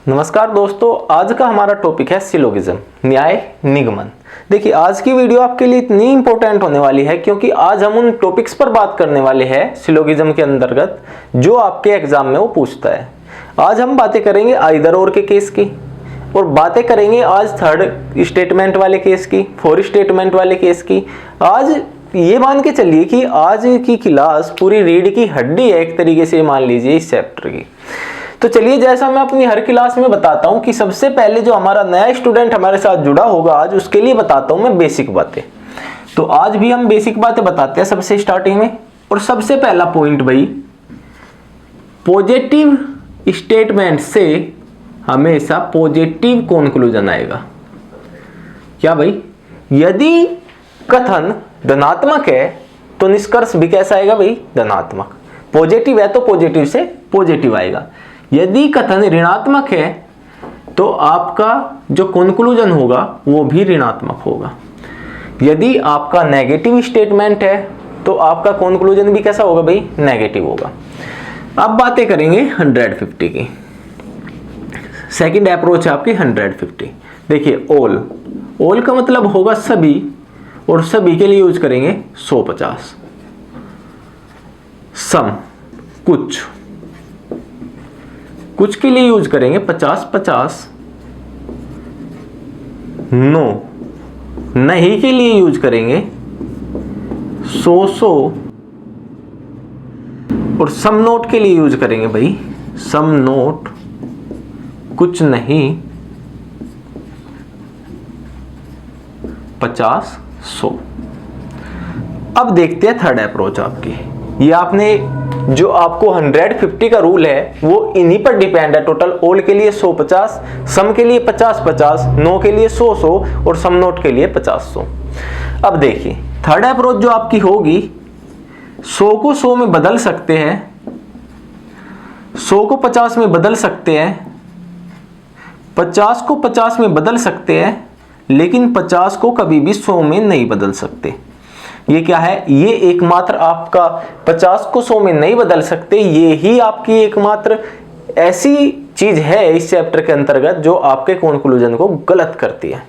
नमस्कार दोस्तों, आज का हमारा टॉपिक है सिलोगिज्म, न्याय निगमन। देखिए, आज की वीडियो आपके लिए इतनी इंपॉर्टेंट होने वाली है क्योंकि आज हम उन टॉपिक्स पर बात करने वाले हैं सिलोगिज्म के अंतर्गत जो आपके एग्जाम में वो पूछता है। आज हम बातें करेंगे आइदर और के केस की, और बातें करेंगे आज थर्ड स्टेटमेंट वाले केस की, फोर्थ स्टेटमेंट वाले केस की। आज ये मान के चलिए कि आज की क्लास पूरी रीढ़ की हड्डी है एक तरीके से, मान लीजिए इस चैप्टर की। तो चलिए, जैसा मैं अपनी हर क्लास में बताता हूं कि सबसे पहले जो हमारा नया स्टूडेंट हमारे साथ जुड़ा होगा आज उसके लिए बताता हूं मैं बेसिक बातें। तो आज भी हम बेसिक बातें बताते हैं सबसे स्टार्टिंग में। और सबसे पहला पॉइंट भाई, पॉजिटिव स्टेटमेंट से हमेशा पॉजिटिव कंक्लूजन आएगा। क्या भाई? यदि कथन धनात्मक है तो निष्कर्ष भी कैसा आएगा भाई? धनात्मक। पॉजिटिव है तो पॉजिटिव से पॉजिटिव आएगा। यदि कथन ऋणात्मक है तो आपका जो कंक्लूजन होगा वो भी ऋणात्मक होगा। यदि आपका नेगेटिव स्टेटमेंट है तो आपका कंक्लूजन भी कैसा होगा भाई? नेगेटिव होगा। अब बातें करेंगे 150 की। सेकंड अप्रोच है आपकी 150। देखिए, ऑल का मतलब होगा सभी, और सभी के लिए यूज करेंगे 150। सम कुछ के लिए यूज करेंगे 50-50। नो नहीं के लिए यूज करेंगे 100-100। और सम नोट के लिए यूज करेंगे भाई सम नोट, कुछ नहीं 50-100। अब देखते हैं थर्ड अप्रोच आपकी। ये आपने जो आपको 150 का रूल है वो इन्हीं पर डिपेंड है। टोटल ऑल के लिए 100-50, सम के लिए 50-50, नो के लिए 100-100 और सम नोट के लिए 50-100। अब देखिए, थर्ड अप्रोच जो आपकी होगी, 100 को 100 में बदल सकते हैं, 100 को 50 में बदल सकते हैं, 50 को 50 में बदल सकते हैं, लेकिन 50 को कभी भी 100 में नहीं बदल सकते। ये क्या है? ये एकमात्र आपका 50 को 100 में नहीं बदल सकते, ये ही आपकी एकमात्र ऐसी चीज है इस चैप्टर के अंतर्गत जो आपके कंक्लूजन को गलत करती है।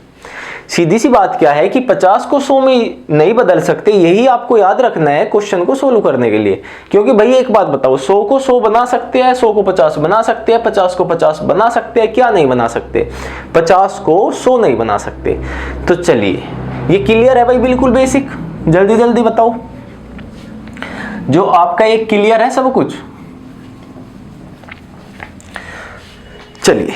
सीधी सी बात क्या है कि 50 को 100 में नहीं बदल सकते, यही आपको याद रखना है क्वेश्चन को सोल्व करने के लिए। क्योंकि भाई एक बात बताओ, 100 को 100 बना सकते हैं, 100 को 50 बना सकते हैं, 50 को 50 बना सकते हैं, क्या नहीं बना सकते? 50 को 100 नहीं बना सकते। तो चलिए, ये क्लियर है भाई? बिल्कुल बेसिक। जल्दी जल्दी बताओ, जो आपका एक क्लियर है सब कुछ। चलिए,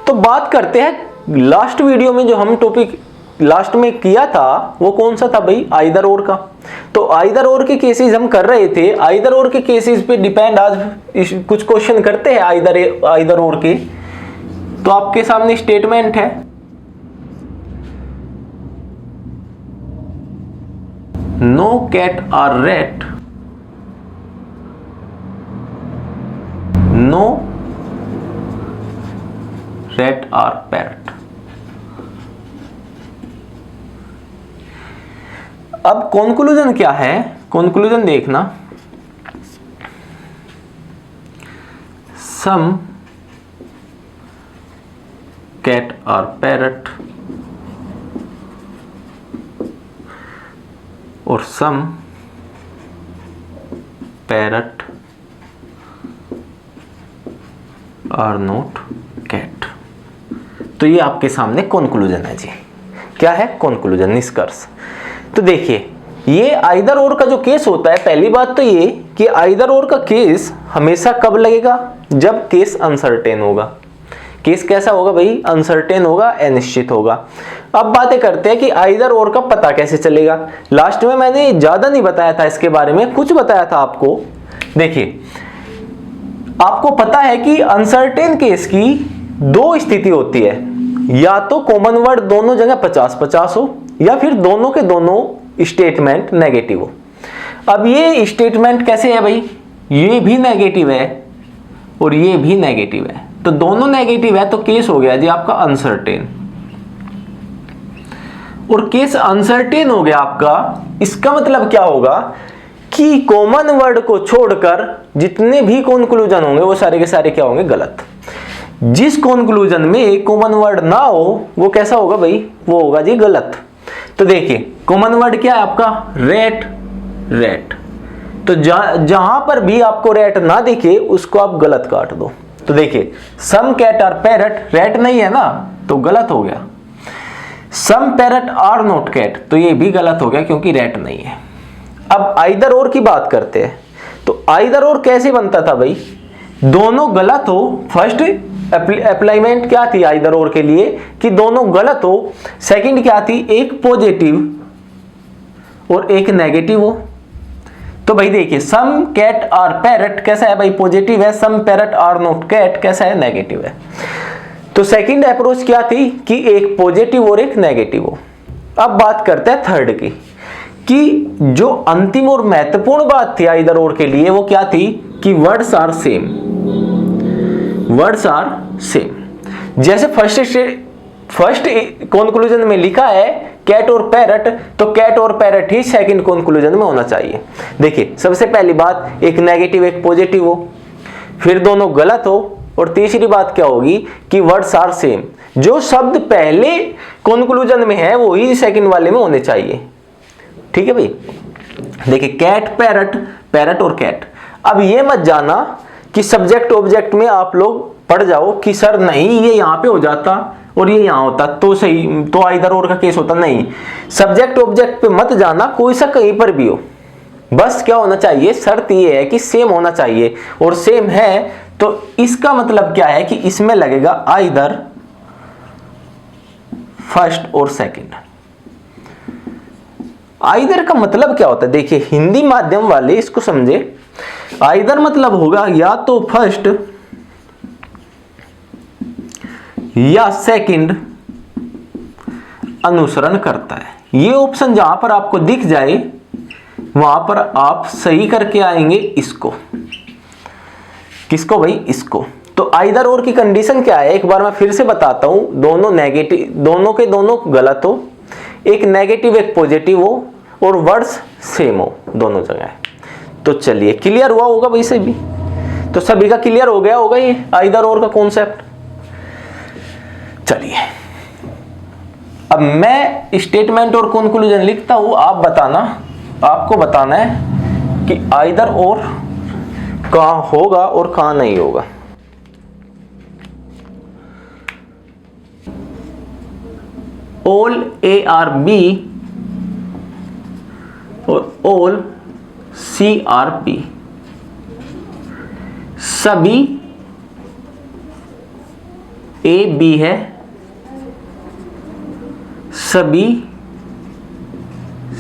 तो बात करते हैं लास्ट वीडियो में जो हम टॉपिक लास्ट में किया था वो कौन सा था भाई? आइदर और का। तो आइदर और के केसेस हम कर रहे थे। आइदर और के केसेस पे डिपेंड आज कुछ क्वेश्चन करते हैं आइदर और के। तो आपके सामने स्टेटमेंट है, no cat are rat, no rat are parrot. अब कंक्लूजन क्या है? कंक्लूजन देखना, सम कैट आर पैरट और some parrot are not cat. तो ये आपके सामने कंक्लूजन है जी। क्या है? कंक्लूजन, निष्कर्ष। तो देखिए, ये आइदर और का जो केस होता है, पहली बात तो ये कि आइदर और का केस हमेशा कब लगेगा? जब केस अनसर्टेन होगा। केस कैसा होगा भाई? अनसर्टेन होगा, अनिश्चित होगा। अब बातें करते हैं कि आइदर और का पता कैसे चलेगा। लास्ट में मैंने ज्यादा नहीं बताया था इसके बारे में, कुछ बताया था आपको। देखिए, आपको पता है कि अनसर्टेन केस की दो स्थिति होती है, या तो कॉमन वर्ड दोनों जगह 50-50 हो, या फिर दोनों के दोनों स्टेटमेंट नेगेटिव हो। अब ये स्टेटमेंट कैसे है भाई? ये भी नेगेटिव है और ये भी नेगेटिव है, तो दोनों नेगेटिव है, तो केस हो गया जी आपका अनसर्टेन। और केस अनसर्टेन हो गया आपका, इसका मतलब क्या होगा कि कॉमन वर्ड को छोड़कर जितने भी कंक्लूजन होंगे वो सारे के सारे क्या होंगे? गलत। जिस कंक्लूजन में कॉमन वर्ड ना हो वो कैसा होगा भाई, वो होगा जी गलत। तो देखिए कॉमन वर्ड क्या है आपका, रेट, रेट। तो जहां पर भी आपको रेट ना दिखे उसको आप गलत काट दो। तो देखिए सम कैट आर पैरट, रेट नहीं है ना तो गलत हो गया। सम पैरट आर नॉट कैट, तो ये भी गलत हो गया क्योंकि रेट नहीं है। अब आइदर और की बात करते हैं। तो आइदर और कैसे बनता था भाई, दोनों गलत हो। फर्स्ट अप्लाइमेंट क्या थी आइदर और के लिए कि दोनों गलत हो। सेकंड क्या थी, एक पॉजिटिव और एक नेगेटिव हो। तो भाई देखिए सम कैट आर पैरट कैसा है भाई, पॉजिटिव है। सम पैरट आर नॉट कैट कैसा है, नेगेटिव है। तो सेकंड अप्रोच क्या थी कि एक पॉजिटिव और एक नेगेटिव हो। अब बात करते हैं थर्ड की, कि जो अंतिम और महत्वपूर्ण बात थी आइदर और के लिए वो क्या थी कि words are same, words are same. जैसे फर्स्ट कंक्लूजन में लिखा है कैट और पैरट, तो कैट और पैरट ही सेकंड कंक्लूजन में होना चाहिए। देखिए सबसे पहली बात, एक नेगेटिव एक पॉजिटिव हो, फिर दोनों गलत हो, और तीसरी बात क्या होगी कि वर्ड्स आर सेम। जो शब्द पहले कंक्लूजन में है वो ही सेकंड वाले में होने चाहिए। ठीक है भाई। देखिए कैट पैरट, पैरट और कैट। अब ये मत जाना कि सब्जेक्ट ऑब्जेक्ट में आप लोग पढ़ जाओ कि सर नहीं ये यहाँ पे हो जाता और ये यहाँ होता तो सही, तो आइदर और का केस होता। नहीं, सब्जेक्ट ऑब्जेक्ट पे मत जाना, कोई सा कहीं पर भी हो, बस क्या होना चाहिए, शर्त ये है कि सेम होना चाहिए। और सेम है तो इसका मतलब क्या है कि इसमें लगेगा आइदर फर्स्ट और सेकंड। आइदर का मतलब क्या होता है, देखिए हिंदी माध्यम वाले इसको समझे। आइदर मतलब होगा या तो फर्स्ट या सेकंड अनुसरण करता है। ये ऑप्शन जहां पर आपको दिख जाए वहां पर आप सही करके आएंगे इसको। किसको भाई, इसको। तो आइदर और की कंडीशन क्या है, एक बार मैं फिर से बताता हूं। दोनों नेगेटिव, दोनों के दोनों गलत हो, एक नेगेटिव एक पॉजिटिव हो, और वर्ड्स सेम हो दोनों जगह। तो चलिए क्लियर हुआ होगा भाई सभी, तो सभी का क्लियर हो गया होगा ये आइदर और का कॉन्सेप्ट। चलिए अब मैं स्टेटमेंट और कंक्लूजन लिखता हूं, आप बताना, आपको बताना है कि आइदर और कहां होगा और कहां नहीं होगा। ऑल ए आर बी और ऑल सी आर पी, सभी ए बी है, सभी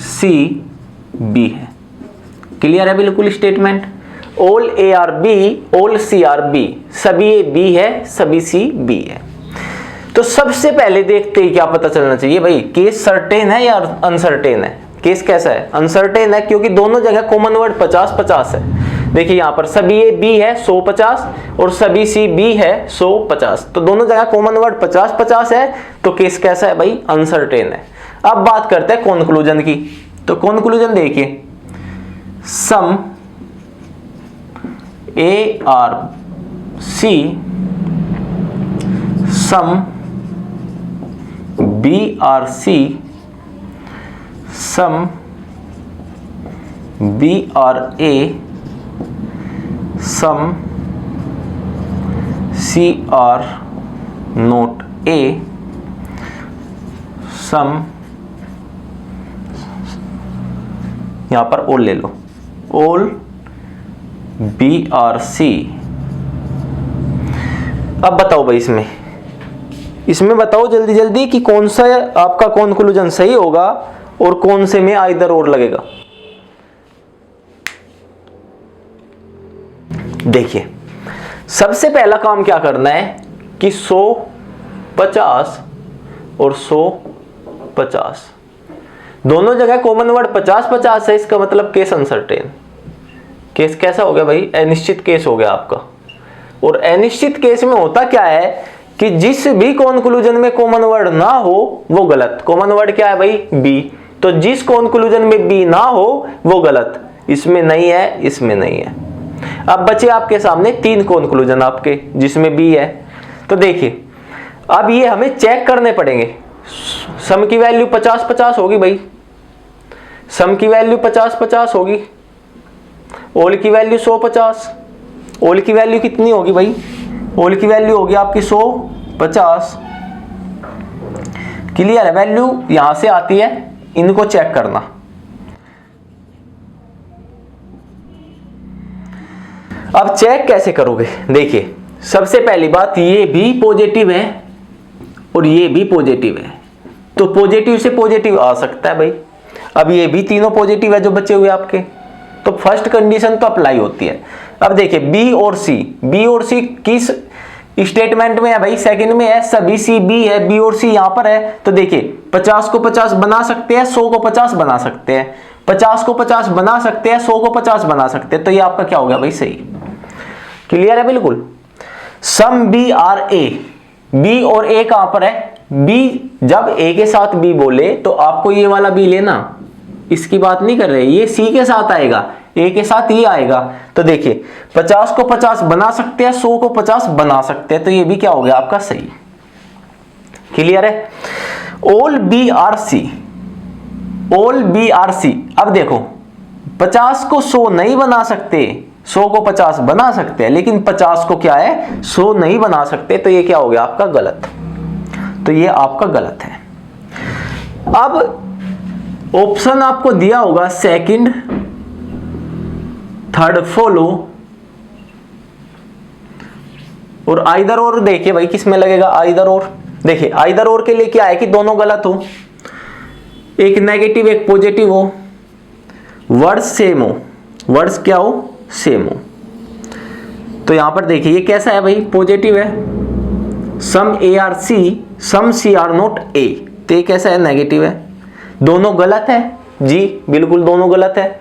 सी बी है। क्लियर है बिल्कुल statement. All A are B, all C are B, सभी ए बी है, सभी सी बी है। तो सबसे पहले देखते ही क्या पता चलना चाहिए भाई, केस सर्टेन है या अनसर्टेन है। केस कैसा है, अनसर्टेन है, क्योंकि दोनों जगह कॉमन वर्ड 50-50 है। देखिए यहां पर सभी ए बी है 150 और सभी सी बी है 150, तो दोनों जगह कॉमन वर्ड 50-50 है, तो केस कैसा है भाई, अनसर्टेन है। अब बात करते हैं कंक्लूजन की। तो कंक्लूजन देखिए, some A are C, some B are C, some B are A, some C are not A, some, यहां पर ऑल ले लो, ऑल बी आर सी। अब बताओ भाई इसमें बताओ जल्दी जल्दी कि कौन सा आपका कंक्लूजन सही होगा और कौन से में आइदर और लगेगा। देखिए सबसे पहला काम क्या करना है कि 150 और 150 दोनों जगह कॉमन वर्ड 50-50 है, इसका मतलब केस अनसर्टेन। केस कैसा हो गया भाई, अनिश्चित केस हो गया आपका। और अनिश्चित केस में होता क्या है कि जिस भी कंक्लूजन में कॉमन वर्ड ना हो वो गलत। कॉमन वर्ड क्या है भाई, बी, तो जिस कंक्लूजन में बी ना हो वो गलत। इसमें नहीं है, इसमें नहीं है। अब बचे आपके सामने 3 कंक्लूजन आपके जिसमें बी है। तो देखिए अब ये हमें चेक करने पड़ेंगे। सम की वैल्यू 50-50 होगी भाई, सम की वैल्यू 50-50 होगी, ऑल की वैल्यू 100-50। ऑल की वैल्यू कितनी होगी भाई, ऑल की वैल्यू होगी आपकी 100-50। क्लियर है, वैल्यू यहां से आती है, इनको चेक करना। अब चेक कैसे करोगे, देखिए सबसे पहली बात, ये भी पॉजिटिव है और ये भी पॉजिटिव है, तो पॉजिटिव से पॉजिटिव आ सकता है भाई। अब ये भी तीनों पॉजिटिव है जो बचे हुए आपके, तो फर्स्ट कंडीशन तो अप्लाई होती है। अब देखिए बी और सी किस स्टेटमेंट में है भाई, सेकंड में है, सभी सी बी है, बी और सी यहां पर है। तो देखिए 50 को 50 बना सकते हैं, 100 को 50 बना सकते हैं, 50 को 50 बना सकते हैं, 100 को 50 बना सकते हैं, तो ये आपका क्या हो गया भाई, सही। क्लियर है बिल्कुल। Some B are A, B और ए कहां पर है, बी जब ए के साथ बी बोले तो आपको ये वाला बी लेना, इसकी बात नहीं कर रहे, ये सी के साथ आएगा, ए के साथ ये आएगा। तो देखिए 50 को 50 बना सकते हैं, 100 को 50 बना सकते हैं, तो ये भी क्या हो गया आपका, सही। क्लियर है। All B are C, all B are C. अब देखो 50 को 100 नहीं बना सकते, 100 को 50 बना सकते हैं, लेकिन 50 को क्या है 100 नहीं बना सकते, तो ये क्या हो गया आपका गलत, तो ये आपका गलत है। अब ऑप्शन आपको दिया होगा सेकंड, थर्ड फॉलो और आइदर और। देखिए भाई किस में लगेगा, आइदर और। देखिए आइदर और के लिए क्या है कि दोनों गलत हो, एक नेगेटिव एक पॉजिटिव हो, वर्ड्स सेम हो, वर्ड्स क्या हो, सेम हो। तो यहां पर देखिए ये कैसा है भाई, पॉजिटिव है, some A are C, some C are not A, तो ये कैसा है, नेगेटिव है। दोनों गलत है जी, बिल्कुल दोनों गलत है।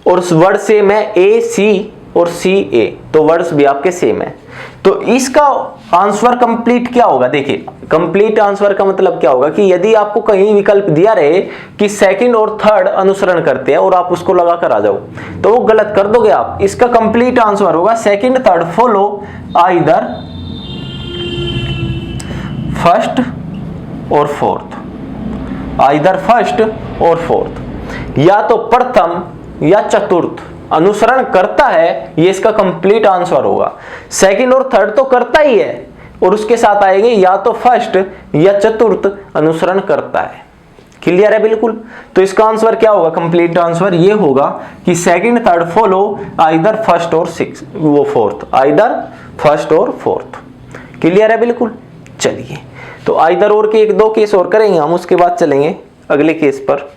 और वर्ड सेम है, ए सी और सी ए, तो वर्ड्स भी आपके सेम है। तो इसका आंसर कंप्लीट क्या होगा, देखिए कंप्लीट आंसर का मतलब क्या होगा कि यदि आपको कहीं विकल्प दिया रहे कि सेकंड और थर्ड अनुसरण करते हैं और आप उसको लगा कर आ जाओ, तो वो गलत कर दोगे आप। इसका कंप्लीट आंसर होगा second third follow either first और फोर्थ, आइदर फर्स्ट और फोर्थ, या तो प्रथम या चतुर्थ अनुसरण करता है, ये इसका कंप्लीट आंसर होगा। सेकंड और थर्ड तो करता ही है, और उसके साथ आएंगे या तो फर्स्ट या चतुर्थ अनुसरण करता है। क्लियर है बिल्कुल। तो इसका आंसर क्या होगा, कंप्लीट आंसर ये होगा कि second third follow either first और सिक्स वो फोर्थ, आइदर फर्स्ट और फोर्थ। क्लियर है बिल्कुल। चलिए तो आइदर और के एक दो केस और करेंगे हम, उसके बाद चलेंगे अगले केस पर।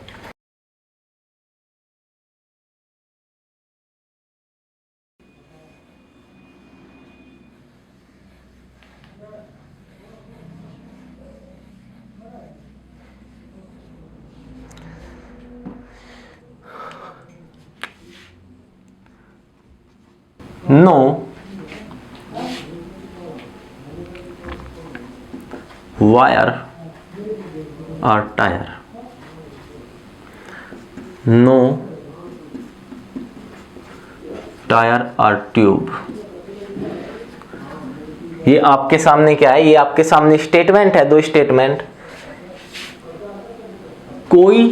नो वायर और टायर, नो टायर और ट्यूब। ये आपके सामने क्या है, ये आपके सामने स्टेटमेंट है, दो स्टेटमेंट। कोई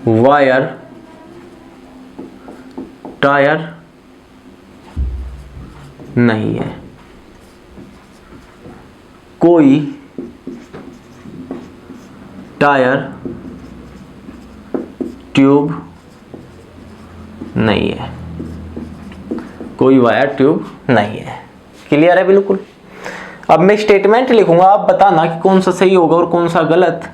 वायर टायर नहीं है, कोई टायर ट्यूब नहीं है, कोई वायर ट्यूब नहीं है। क्लियर है बिल्कुल। अब मैं स्टेटमेंट लिखूंगा, आप बताना कि कौन सा सही होगा और कौन सा गलत।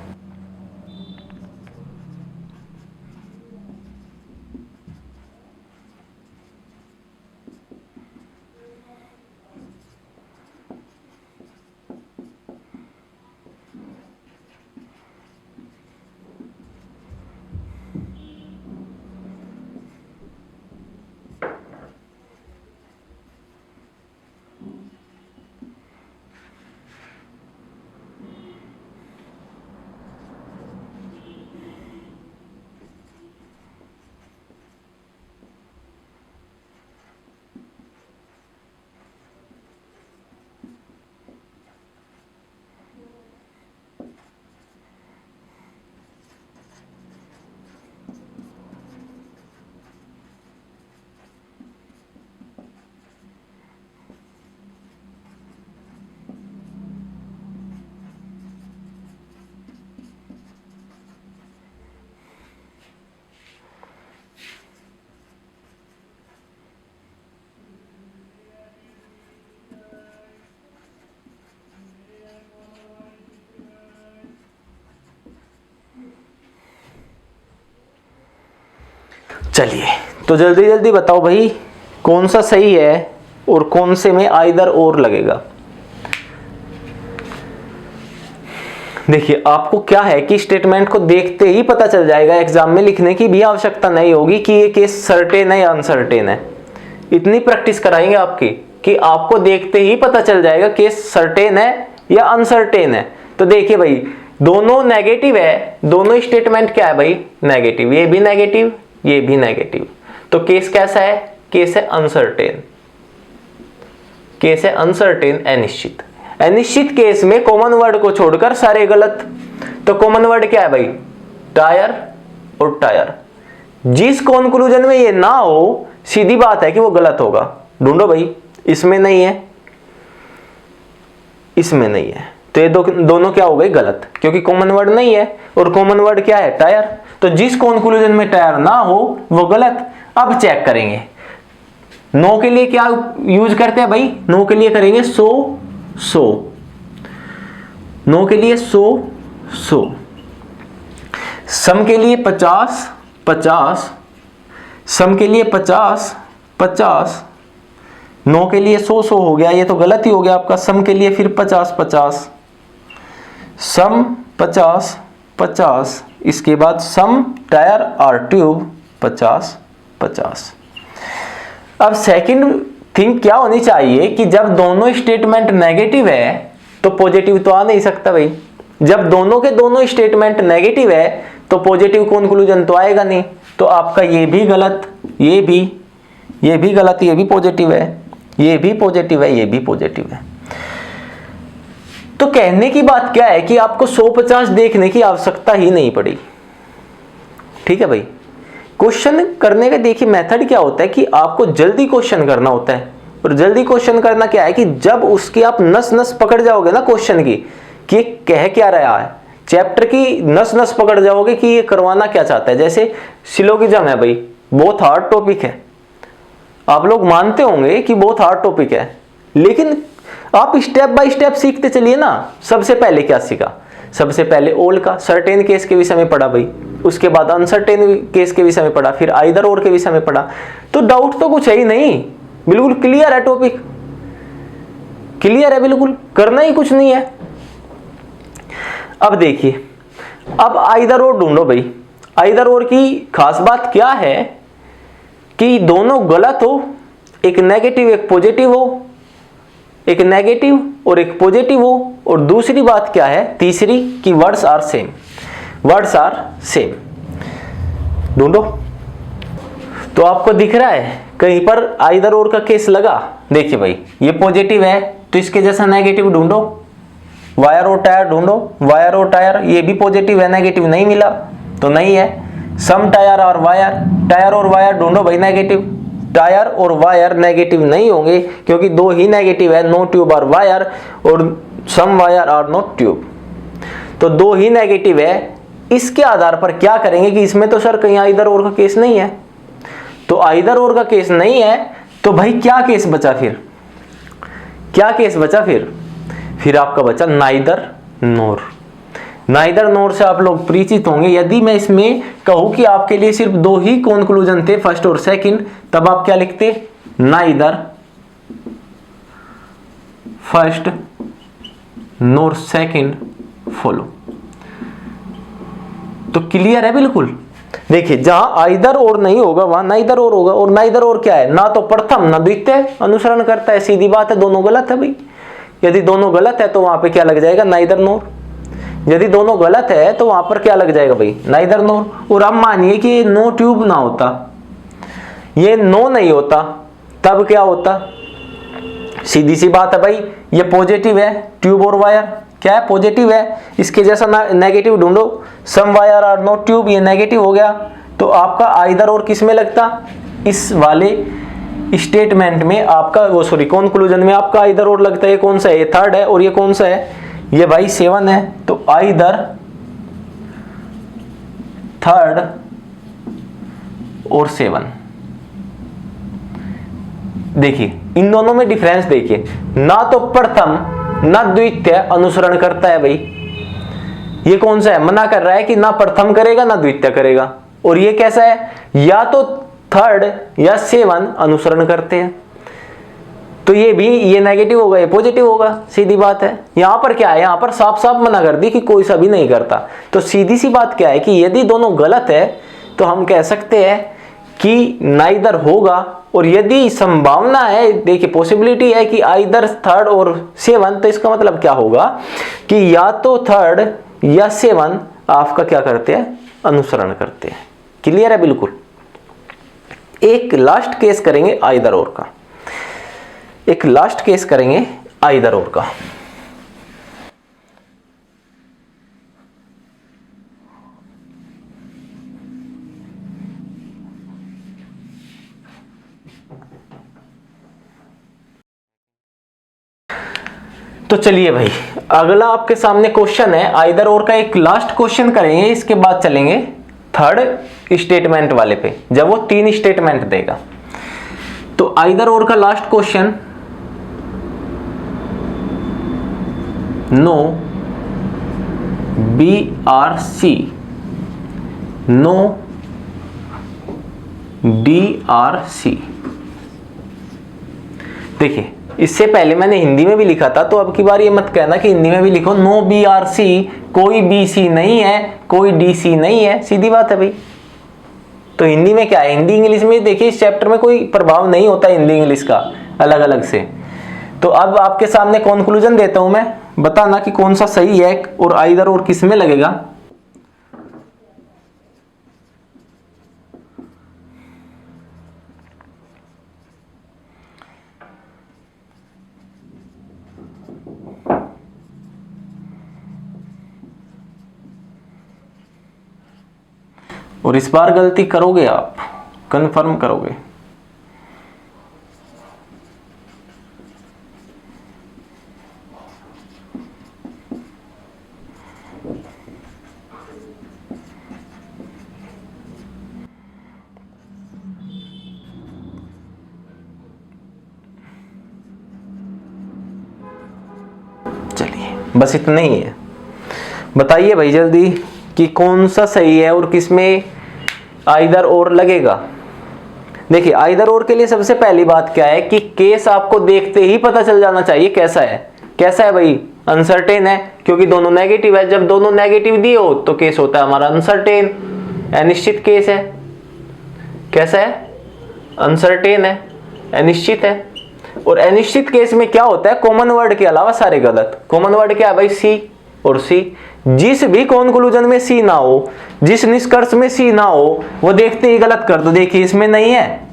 चलिए तो जल्दी जल्दी बताओ भाई कौन सा सही है और कौन से में आइदर और लगेगा। देखिए आपको क्या है कि स्टेटमेंट को देखते ही पता चल जाएगा, एग्जाम में लिखने की भी आवश्यकता नहीं होगी कि ये केस सर्टेन है या अनसर्टेन है। इतनी प्रैक्टिस कराएंगे आपकी कि आपको देखते ही पता चल जाएगा केस सर्टेन है या अनसर्टेन है। तो देखिए भाई दोनों नेगेटिव है, दोनों स्टेटमेंट क्या है भाई नेगेटिव, ये भी नेगेटिव ये भी नेगेटिव। तो केस कैसा है, केस है अनसर्टेन, केस है अनसर्टेन अनिश्चित। अनिश्चित केस में कॉमन वर्ड को छोड़कर सारे गलत। तो कॉमन वर्ड क्या है भाई टायर और टायर। जिस कंक्लूजन में ये ना हो सीधी बात है कि वो गलत होगा। ढूंढो भाई, इसमें नहीं है इसमें नहीं है, तो ये दोनों क्या हो गए गलत, क्योंकि कॉमन वर्ड नहीं है और कॉमन वर्ड क्या है टायर। तो जिस कंक्लूजन में टायर ना हो वो गलत। अब चेक करेंगे नो के लिए क्या यूज करते हैं भाई, नो के लिए करेंगे सो सो, नो के लिए सो सो, सम के लिए 50 50, सम के लिए 50 50, नो के लिए 100 हो गया, ये तो गलत ही हो गया आपका। सम के लिए फिर 50 50, सम 50 50, इसके बाद सम टायर और ट्यूब 50 50। अब सेकंड थिंग क्या होनी चाहिए कि जब दोनों स्टेटमेंट नेगेटिव है तो पॉजिटिव तो आ नहीं सकता भाई। जब दोनों के दोनों स्टेटमेंट नेगेटिव है तो पॉजिटिव कंक्लूजन तो आएगा नहीं। तो आपका ये भी गलत, ये भी गलत, ये भी पॉजिटिव है, ये भी पॉजिटिव है, ये भी पॉजिटिव है। तो कहने की बात क्या है कि आपको 150 देखने की आवश्यकता ही नहीं पड़ी। ठीक है भाई, क्वेश्चन करने का देखिए मेथड क्या होता है कि आपको जल्दी क्वेश्चन करना होता है। और जल्दी क्वेश्चन करना क्या है कि जब उसकी आप नस नस पकड़ जाओगे ना क्वेश्चन की कि कह क्या रहा है, चैप्टर की नस नस पकड़ जाओगे कि ये करवाना क्या चाहता है। जैसे सिलोगिज्म है भाई, बहुत हार्ड टॉपिक है, आप लोग मानते होंगे कि बहुत हार्ड टॉपिक है, लेकिन आप स्टेप बाय स्टेप सीखते चलिए ना। सबसे पहले क्या सीखा, सबसे पहले ओल का सर्टेन केस के विषय में पढ़ा भाई, उसके बाद अनसर्टेन केस के विषय में पढ़ा, फिर आइदर और के विषय में पढ़ा। तो डाउट तो कुछ है ही नहीं, बिल्कुल क्लियर है, टॉपिक क्लियर है, बिल्कुल करना ही कुछ नहीं है। अब देखिए, अब आइदर और ढूंढो भाई। आइदर और की खास बात क्या है कि दोनों गलत हो, एक नेगेटिव एक पॉजिटिव हो, एक नेगेटिव और एक पॉजिटिव हो, और दूसरी बात क्या है तीसरी कि words are same, words are same. ढूंढो। तो आपको दिख रहा है कहीं पर आइदर और का केस लगा। देखिए भाई ये पॉजिटिव है तो इसके जैसा नेगेटिव ढूंढो, वायर और टायर ढूंढो, वायर और टायर, ये भी पॉजिटिव है, नेगेटिव नहीं मिला तो नहीं है। सम टायर और वायर, टायर और वायर ढूंढो भाई नेगेटिव, टायर और वायर नेगेटिव नहीं होंगे क्योंकि दो ही नेगेटिव है, नो ट्यूब और वायर, और सम वायर और नॉट ट्यूब, तो दो ही नेगेटिव है। इसके आधार पर क्या करेंगे कि इसमें तो सर कहीं आइदर और का केस नहीं है, तो आइदर और का केस नहीं है तो भाई क्या केस बचा फिर, क्या केस बचा फिर आपका बचा नाइदर नोर। नाइदर नोर से आप लोग परिचित होंगे। यदि मैं इसमें कहूं कि आपके लिए सिर्फ दो ही कंक्लूजन थे, फर्स्ट और सेकंड, तब आप क्या लिखते, नाइदर फर्स्ट नोर सेकंड फॉलो। तो क्लियर है बिल्कुल। देखिए जहां आइदर और नहीं होगा वहां नाइदर और होगा, और नाइदर और क्या है, ना तो प्रथम ना द्वितीय अनुसरण करता है, सीधी बात है, दोनों गलत है भाई। यदि दोनों गलत है तो वहां पे क्या लग जाएगा, नाइदर नोर। यदि दोनों गलत है तो वहां पर क्या लग जाएगा भाई, नाइदर नोर। और अब मानिए कि नो ट्यूब ना होता, ये नो नहीं होता, तब क्या होता, सीधी सी बात है भाई, ये पॉजिटिव है, ट्यूब और वायर क्या है, पॉजिटिव है, इसके जैसा नेगेटिव ढूंढो, सम वायर और नॉट ट्यूब, ये नेगेटिव हो गया। तो आपका आइदर और किस में लगता, इस वाले स्टेटमेंट में आपका वो सॉरी कंक्लूजन में आपका आइदर और लगता है। ये कौन सा है, ये थर्ड है, और ये कौन सा है, ये भाई 7 है। तो आइदर थर्ड और 7। देखिए इन दोनों में डिफरेंस देखिए, ना तो प्रथम ना द्वितीय अनुसरण करता है भाई। ये कौन सा है, मना कर रहा है कि ना प्रथम करेगा ना द्वितीय करेगा, और ये कैसा है, या तो थर्ड या सेवन अनुसरण करते हैं। तो ये भी, ये नेगेटिव होगा, ये पॉजिटिव होगा, सीधी बात है। यहां पर क्या है, यहां पर साफ साफ मना कर दी कि कोई सा भी नहीं करता। तो सीधी सी बात क्या है कि यदि दोनों गलत है तो हम कह सकते हैं कि नाइदर होगा, और यदि संभावना है, देखिए पॉसिबिलिटी है कि आइदर थर्ड और सेवन, तो इसका मतलब क्या होगा कि या तो थर्ड या सेवन आपका क्या करते हैं, अनुसरण करते हैं। क्लियर है बिल्कुल। एक लास्ट केस करेंगे आइदर और का, एक लास्ट केस करेंगे आइदर और का। तो चलिए भाई, अगला आपके सामने क्वेश्चन है आइदर और का, एक लास्ट क्वेश्चन करेंगे, इसके बाद चलेंगे थर्ड स्टेटमेंट वाले पे, जब वो 3 स्टेटमेंट देगा। तो आइदर और का last question, no BRC, no DRC। देखिए इससे पहले मैंने हिंदी में भी लिखा था, तो अब की बार ये मत कहना कि हिंदी में भी लिखो नो BRC, कोई BC नहीं है, कोई DC नहीं है, सीधी बात है भाई। तो हिंदी में क्या है, हिंदी इंग्लिश में देखिए इस चैप्टर में कोई प्रभाव नहीं होता हिंदी इंग्लिश का अलग अलग से। तो अब आपके सामने कंक्लूजन देता हूं मैं, बताना कि कौन सा सही है और आइदर और किस में लगेगा। और इस बार गलती करोगे आप, कंफर्म करोगे। चलिए बस इतना ही है, बताइए भाई जल्दी कि कौन सा सही है और किसमें आइदर और लगेगा। देखिए आइदर और के लिए सबसे पहली बात क्या है कि केस आपको देखते ही पता चल जाना चाहिए कैसा है। कैसा है भाई, अनसर्टेन है, क्योंकि दोनों नेगेटिव है। जब दोनों नेगेटिव दिए हो तो केस होता है हमारा अनसर्टेन, अनिश्चित केस है। कैसा है, अनसर्टेन है, अनिश्चित है। और अनिश्चित केस में क्या होता है, कॉमन वर्ड के अलावा सारे गलत। कॉमन वर्ड क्या है भाई, सी और सी। जिस भी कंक्लूजन में सी ना हो, जिस निष्कर्ष में सी ना हो, वो देखते ही गलत कर दो। देखिए इसमें नहीं है,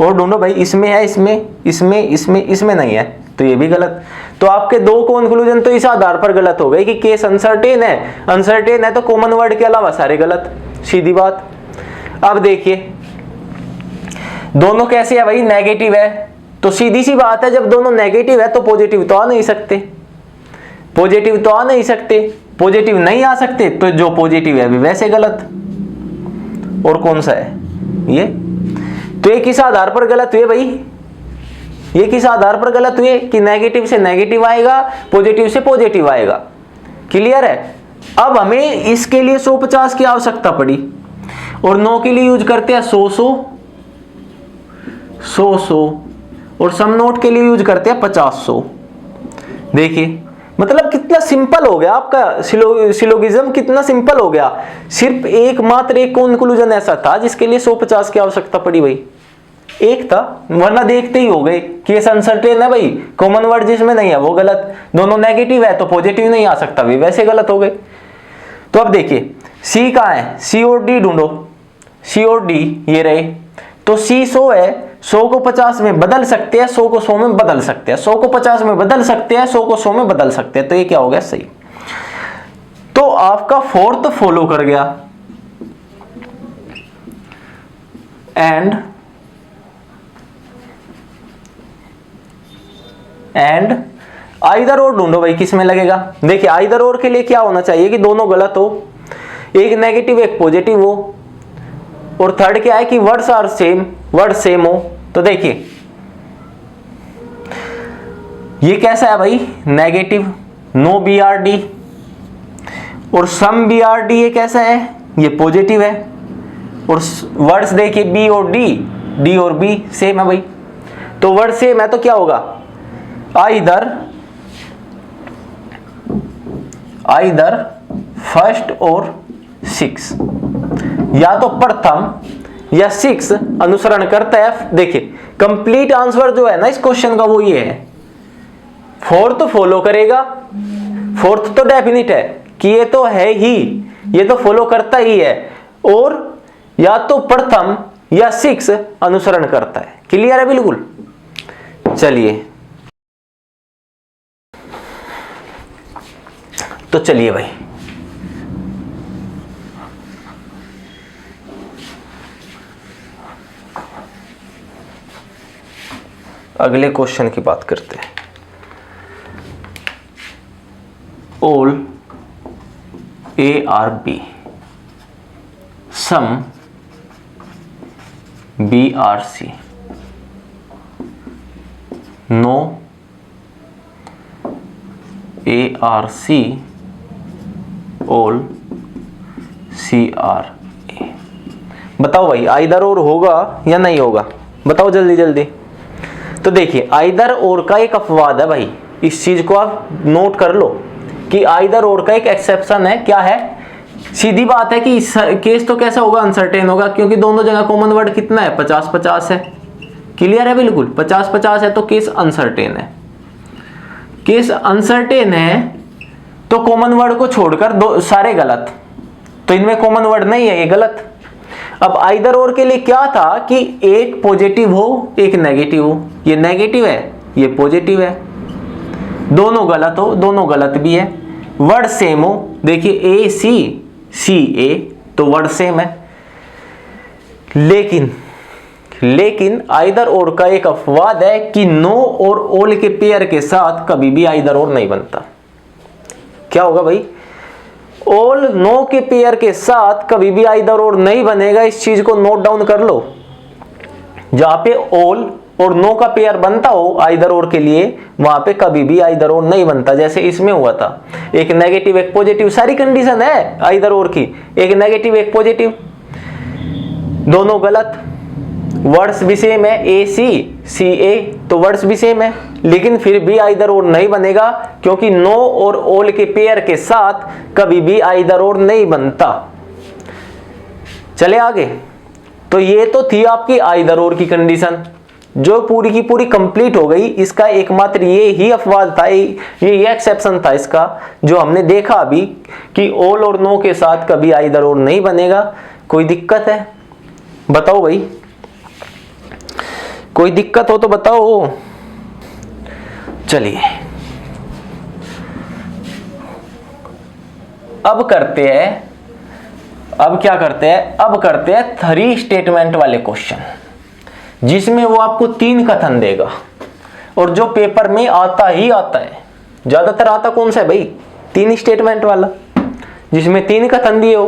और ढूंढो भाई इसमें है, इसमें नहीं है, तो ये भी गलत। तो आपके दो कंक्लूजन तो इस आधार पर गलत हो गए कि केस अनसर्टेन है। अनसर्टेन है तो कॉमन वर्ड के अलावा सारे गलत, सीधी बात। अब देखिए दोनों कैसे है भाई, नेगेटिव है, तो सीधी सी बात है जब दोनों नेगेटिव है तो पॉजिटिव तो आ नहीं सकते, पॉजिटिव तो आ नहीं सकते, पॉजिटिव नहीं आ सकते, तो जो पॉजिटिव है भी वैसे गलत। और कौन सा है ये, तो ये किस आधार पर गलत हुए भाई, ये किस आधार पर गलत हुए कि नेगेटिव से नेगेटिव आएगा, पॉजिटिव से पॉजिटिव आएगा। क्लियर है। अब हमें इसके लिए 150 की आवश्यकता पड़ी, और 9 के लिए यूज करते हैं 100 और सम नोट के लिए यूज करते हैं 50-100। देखिए मतलब कितना सिंपल हो गया आपका सिलोगिज्म, कितना सिंपल हो गया। सिर्फ एकमात्र एक कंक्लूजन ऐसा था जिसके लिए 150 की आवश्यकता पड़ी भाई, एक था, वरना देखते ही हो गए केस अनसर्टेन है भाई, कॉमन वर्ड जिसमें नहीं है वो गलत, दोनों नेगेटिव है तो पॉजिटिव नहीं आ सकता भी, वैसे गलत हो गए। तो अब देखिए सी कहाँ है, सी और डी ढूंढो, सी और डी ये रहे। तो सी 100 है, 100 को 50 में बदल सकते हैं, 100 को 100 में बदल सकते हैं, 100 को 50 में बदल सकते हैं, 100 को 100 में बदल सकते हैं, तो ये क्या हो गया, सही। तो आपका फोर्थ फॉलो कर गया। एंड आइदर और ढूंढो भाई किस में लगेगा। देखिए आइदर और के लिए क्या होना चाहिए कि दोनों गलत हो, एक नेगेटिव एक पॉजिटिव हो, और थर्ड क्या है कि words are same, word same हो। तो देखिए ये कैसा है भाई, नेगेटिव, नो BRD, और सम BRD ये कैसा है, ये पॉजिटिव है। और वर्ड्स देखिए बी और डी, डी और बी सेम है भाई, तो वर्ड सेम है तो क्या होगा, आइदर फर्स्ट और 6, या तो प्रथम या 6 अनुसरण करता है। देखिए कंप्लीट आंसर जो है ना इस क्वेश्चन का वो ये है, फोर्थ फॉलो करेगा, फोर्थ तो डेफिनिट है कि ये तो है ही, ये तो फॉलो करता ही है, और या तो प्रथम या 6 अनुसरण करता है। क्लियर है बिल्कुल। चलिए तो चलिए भाई अगले क्वेश्चन की बात करते हैं। All A or B, some B or C, no A or C, all C or A। बताओ भाई आइदर और होगा या नहीं होगा, बताओ जल्दी जल्दी। तो देखिए आइदर और का एक अपवाद है भाई, इस चीज को आप नोट कर लो कि आइदर और का एक एक्सेप्शन है। क्या है, सीधी बात है कि केस तो कैसा होगा, अनसर्टेन होगा, क्योंकि दोनों जगह कॉमन वर्ड कितना है, 50-50 है। क्लियर है बिल्कुल, 50-50 है तो केस अनसर्टेन है। केस अनसर्टेन है तो कॉमन वर्ड को छोड़कर दो सारे गलत, तो इनमें कॉमन वर्ड नहीं है, ये गलत। अब आइदर और के लिए क्या था कि एक पॉजिटिव हो एक नेगेटिव हो, ये नेगेटिव है ये पॉजिटिव है, दोनों गलत हो, दोनों गलत भी है, वर्ड सेम हो। देखिए ए सी सी ए तो वर्ड सेम है, लेकिन आइदर और का एक अपवाद है कि नो और ऑल के पेयर के साथ कभी भी आइदर और नहीं बनता। क्या होगा भाई, ऑल नो के पेयर के साथ कभी भी आइदर और नहीं बनेगा। इस चीज को नोट डाउन कर लो, जहां पे ऑल और नो का पेयर बनता हो आइदर और के लिए, वहां पे कभी भी आइदर और नहीं बनता। जैसे इसमें हुआ था, एक नेगेटिव एक पॉजिटिव, सारी कंडीशन है आइदर और की, एक नेगेटिव एक पॉजिटिव, दोनों गलत, वर्ड्स भी सेम है, ए सी सी ए तो वर्ड्स भी सेम है, लेकिन फिर भी आइदर और नहीं बनेगा क्योंकि नो और ऑल के पेयर के साथ कभी भी आइदर और नहीं बनता। चले आगे। तो ये तो थी आपकी आइदर और की कंडीशन, जो पूरी की पूरी कंप्लीट हो गई। इसका एकमात्र ये ही अपवाद था, ये एक्सेप्शन था इसका, जो हमने देखा अभी कि ऑल और नो के साथ कभी आइदर और नहीं बनेगा। कोई दिक्कत है बताओ भाई, कोई दिक्कत हो तो बताओ। चलिए अब करते हैं, अब क्या करते हैं, अब करते हैं 3 स्टेटमेंट वाले क्वेश्चन, जिसमें वो आपको 3 कथन देगा, और जो पेपर में आता ही आता है। ज्यादातर आता कौन सा है भाई, 3 स्टेटमेंट वाला, जिसमें 3 कथन दिए हो।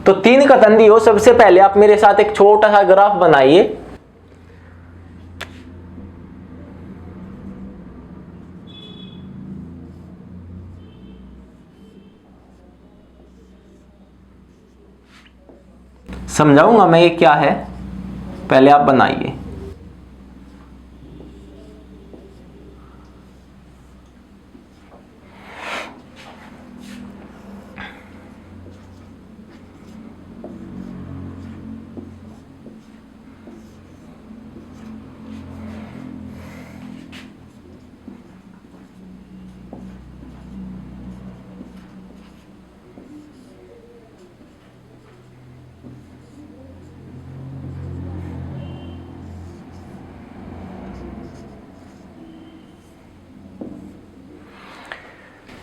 तो 3 कथन दिए हो, सबसे पहले आप मेरे साथ एक छोटा सा ग्राफ बनाइए। समझाऊंगा मैं ये क्या है, पहले आप बनाइए।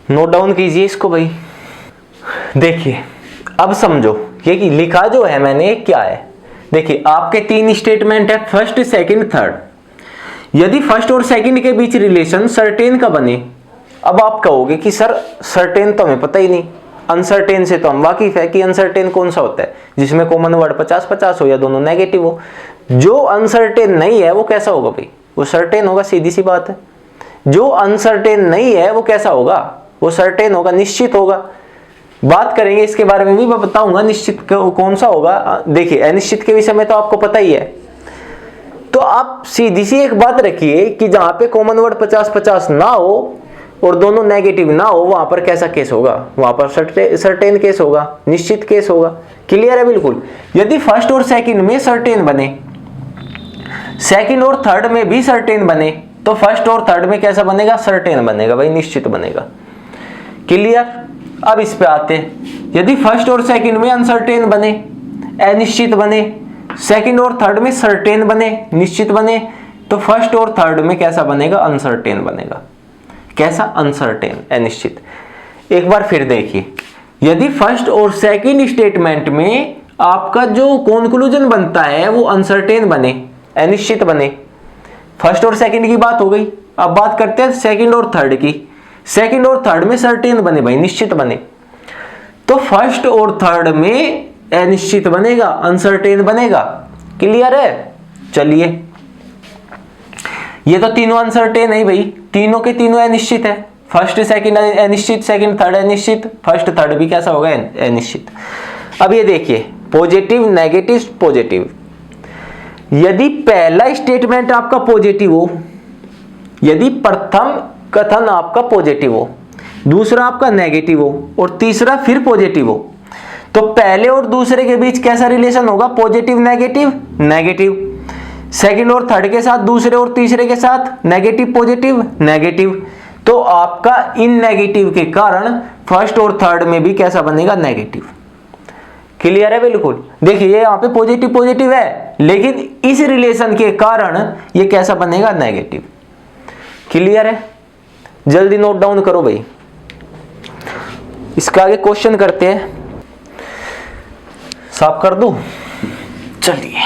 नोट डाउन कीजिए इसको भाई। देखिए अब समझो ये कि लिखा जो है मैंने क्या है। देखिए आपके 3 स्टेटमेंट है, फर्स्ट सेकंड थर्ड। यदि फर्स्ट और सेकंड के बीच रिलेशन सर्टेन का बने, अब आप कहोगे कि सर सर्टेन तो हमें पता ही नहीं, अनसर्टेन से तो हम वाकिफ है कि अनसर्टेन कौन सा होता है, जिसमें कॉमन वर्ड 50-50 हो या दोनों नेगेटिव हो। जो अनसर्टेन नहीं है वो कैसा होगा भाई, वो सर्टेन होगा, सीधी सी बात है। जो अनसर्टेन नहीं है वो कैसा होगा, वो सर्टेन होगा, निश्चित होगा। बात करेंगे इसके बारे में भी, मैं बताऊंगा निश्चित कौन सा होगा। देखिए अनिश्चित के विषय में तो आपको पता ही है। तो आप सीधी सी एक बात रखिए कि जहां पे कॉमन वर्ड 50-50 ना हो और दोनों नेगेटिव ना हो, वहां पर कैसा केस होगा, वहां पर सर्टेन केस होगा, निश्चित केस होगा। क्लियर है बिल्कुल। यदि फर्स्ट और सेकंड में सर्टेन बने, सेकंड और थर्ड में भी सर्टेन बने, तो फर्स्ट और थर्ड में कैसा बनेगा, सर्टेन बनेगा भाई, निश्चित बनेगा। क्लियर। अब इस पे आते हैं, यदि फर्स्ट और सेकंड में अनसर्टेन बने, अनिश्चित बने, सेकंड और थर्ड में सर्टेन बने, निश्चित बने, तो फर्स्ट और थर्ड में कैसा बनेगा, अनसर्टेन बनेगा। कैसा, अनसर्टेन, अनिश्चित। एक बार फिर देखिए, यदि फर्स्ट और सेकंड स्टेटमेंट में आपका जो कंक्लूजन बनता है वो अनसर्टेन बने, अनिश्चित बने, फर्स्ट और सेकंड की बात हो गई। अब बात करते हैं सेकंड और थर्ड की। सेकंड और थर्ड में सर्टेन बने भाई, निश्चित बने, तो फर्स्ट और थर्ड में अनिश्चित बनेगा, अनसर्टेन बनेगा। क्लियर है। चलिए, ये तो तीनों अनसर्टेन है भाई, तीनों के तीनों अनिश्चित है। फर्स्ट सेकंड अनिश्चित, सेकंड थर्ड अनिश्चित, फर्स्ट थर्ड भी कैसा होगा, अनिश्चित। अब ये देखिए, पॉजिटिव नेगेटिव पॉजिटिव। यदि पहला स्टेटमेंट आपका पॉजिटिव हो, यदि प्रथम कथन आपका पॉजिटिव हो, दूसरा आपका नेगेटिव हो और तीसरा फिर पॉजिटिव हो, तो पहले और दूसरे के बीच कैसा रिलेशन होगा, पॉजिटिव नेगेटिव नेगेटिव। सेकंड और थर्ड के साथ, दूसरे और तीसरे के साथ नेगेटिव पॉजिटिव नेगेटिव। तो आपका इन नेगेटिव के कारण फर्स्ट और थर्ड में भी कैसा बनेगा, नेगेटिव। क्लियर है बिल्कुल। देखिए ये यहाँ पे पॉजिटिव पॉजिटिव है, लेकिन इस रिलेशन के कारण ये कैसा बनेगा, नेगेटिव। क्लियर है। जल्दी नोट डाउन करो भाई। इसका आगे क्वेश्चन करते हैं। साफ कर दूं, चलिए।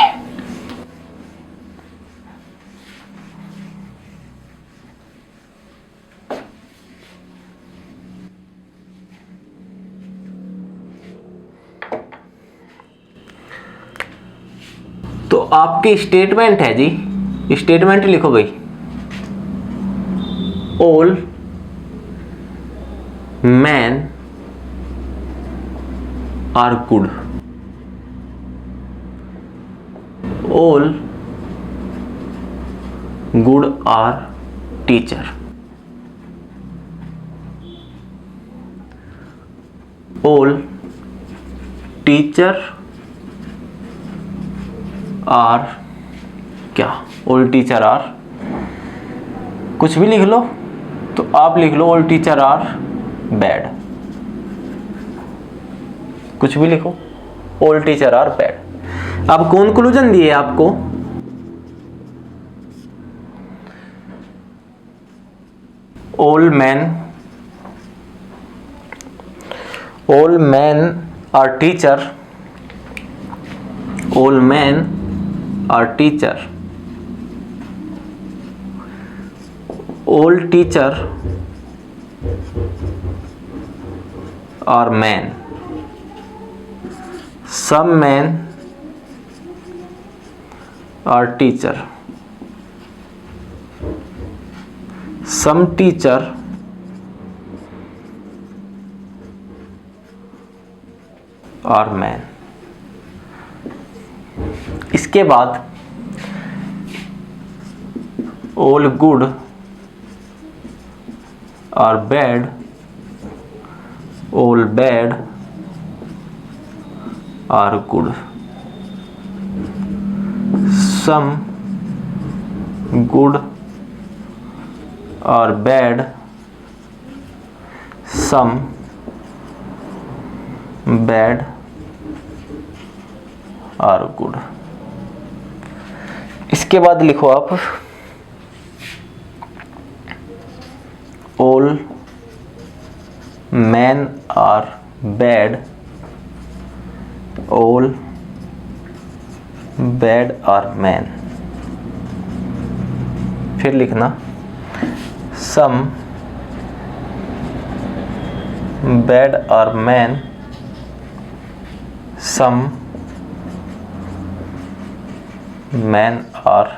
तो आपकी स्टेटमेंट है जी, स्टेटमेंट लिखो भाई, all man are good, all good are teacher, all teacher are क्या, ऑल टीचर आर, कुछ भी लिख लो, तो आप लिख लो ऑल टीचर आर बैड, कुछ भी लिखो, ऑल टीचर आर बैड। अब कंक्लूजन दिए आपको, all man are teacher, all man are teacher, all teacher are men, some men are teacher, some teacher are men। इसके बाद all good are bad, all bad are good, some good are bad, some bad are good। इसके बाद लिखो आप, all men are bad, all bad are men। फिर लिखना some bad are men, some men are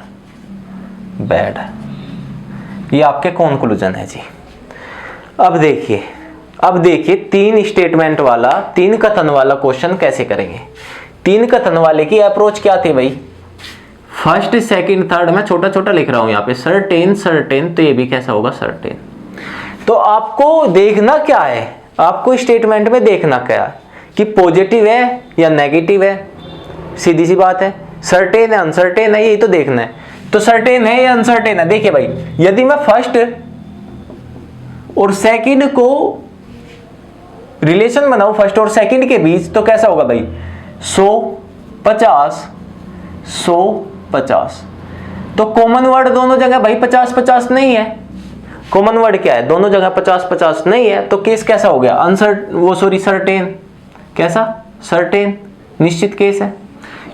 bad। ये आपके conclusion है जी। अब देखिए अब देखिए 3 स्टेटमेंट वाला 3 कथन वाला क्वेश्चन कैसे करेंगे। 3 कथन वाले की अप्रोच क्या थी भाई, फर्स्ट सेकंड थर्ड मैं छोटा छोटा लिख रहा हूं यहाँ पे, सर्टेन सर्टेन, तो ये भी कैसा होगा सर्टेन। तो आपको देखना क्या है, आपको स्टेटमेंट में देखना क्या है कि पॉजिटिव है या नेगेटिव है, सीधी सी बात है। सर्टेन है अनसर्टेन है, यही तो देखना है। तो सर्टेन है या अनसर्टेन है, देखिए भाई यदि मैं फर्स्ट और सेकंड को रिलेशन बनाऊं फर्स्ट और सेकंड के बीच, तो कैसा होगा भाई 100 50 100 50। तो कॉमन वर्ड दोनों जगह भाई 50 50 नहीं है, कॉमन वर्ड क्या है, दोनों जगह 50 50 नहीं है। तो केस कैसा हो गया सर्टेन, कैसा सर्टेन, निश्चित केस है।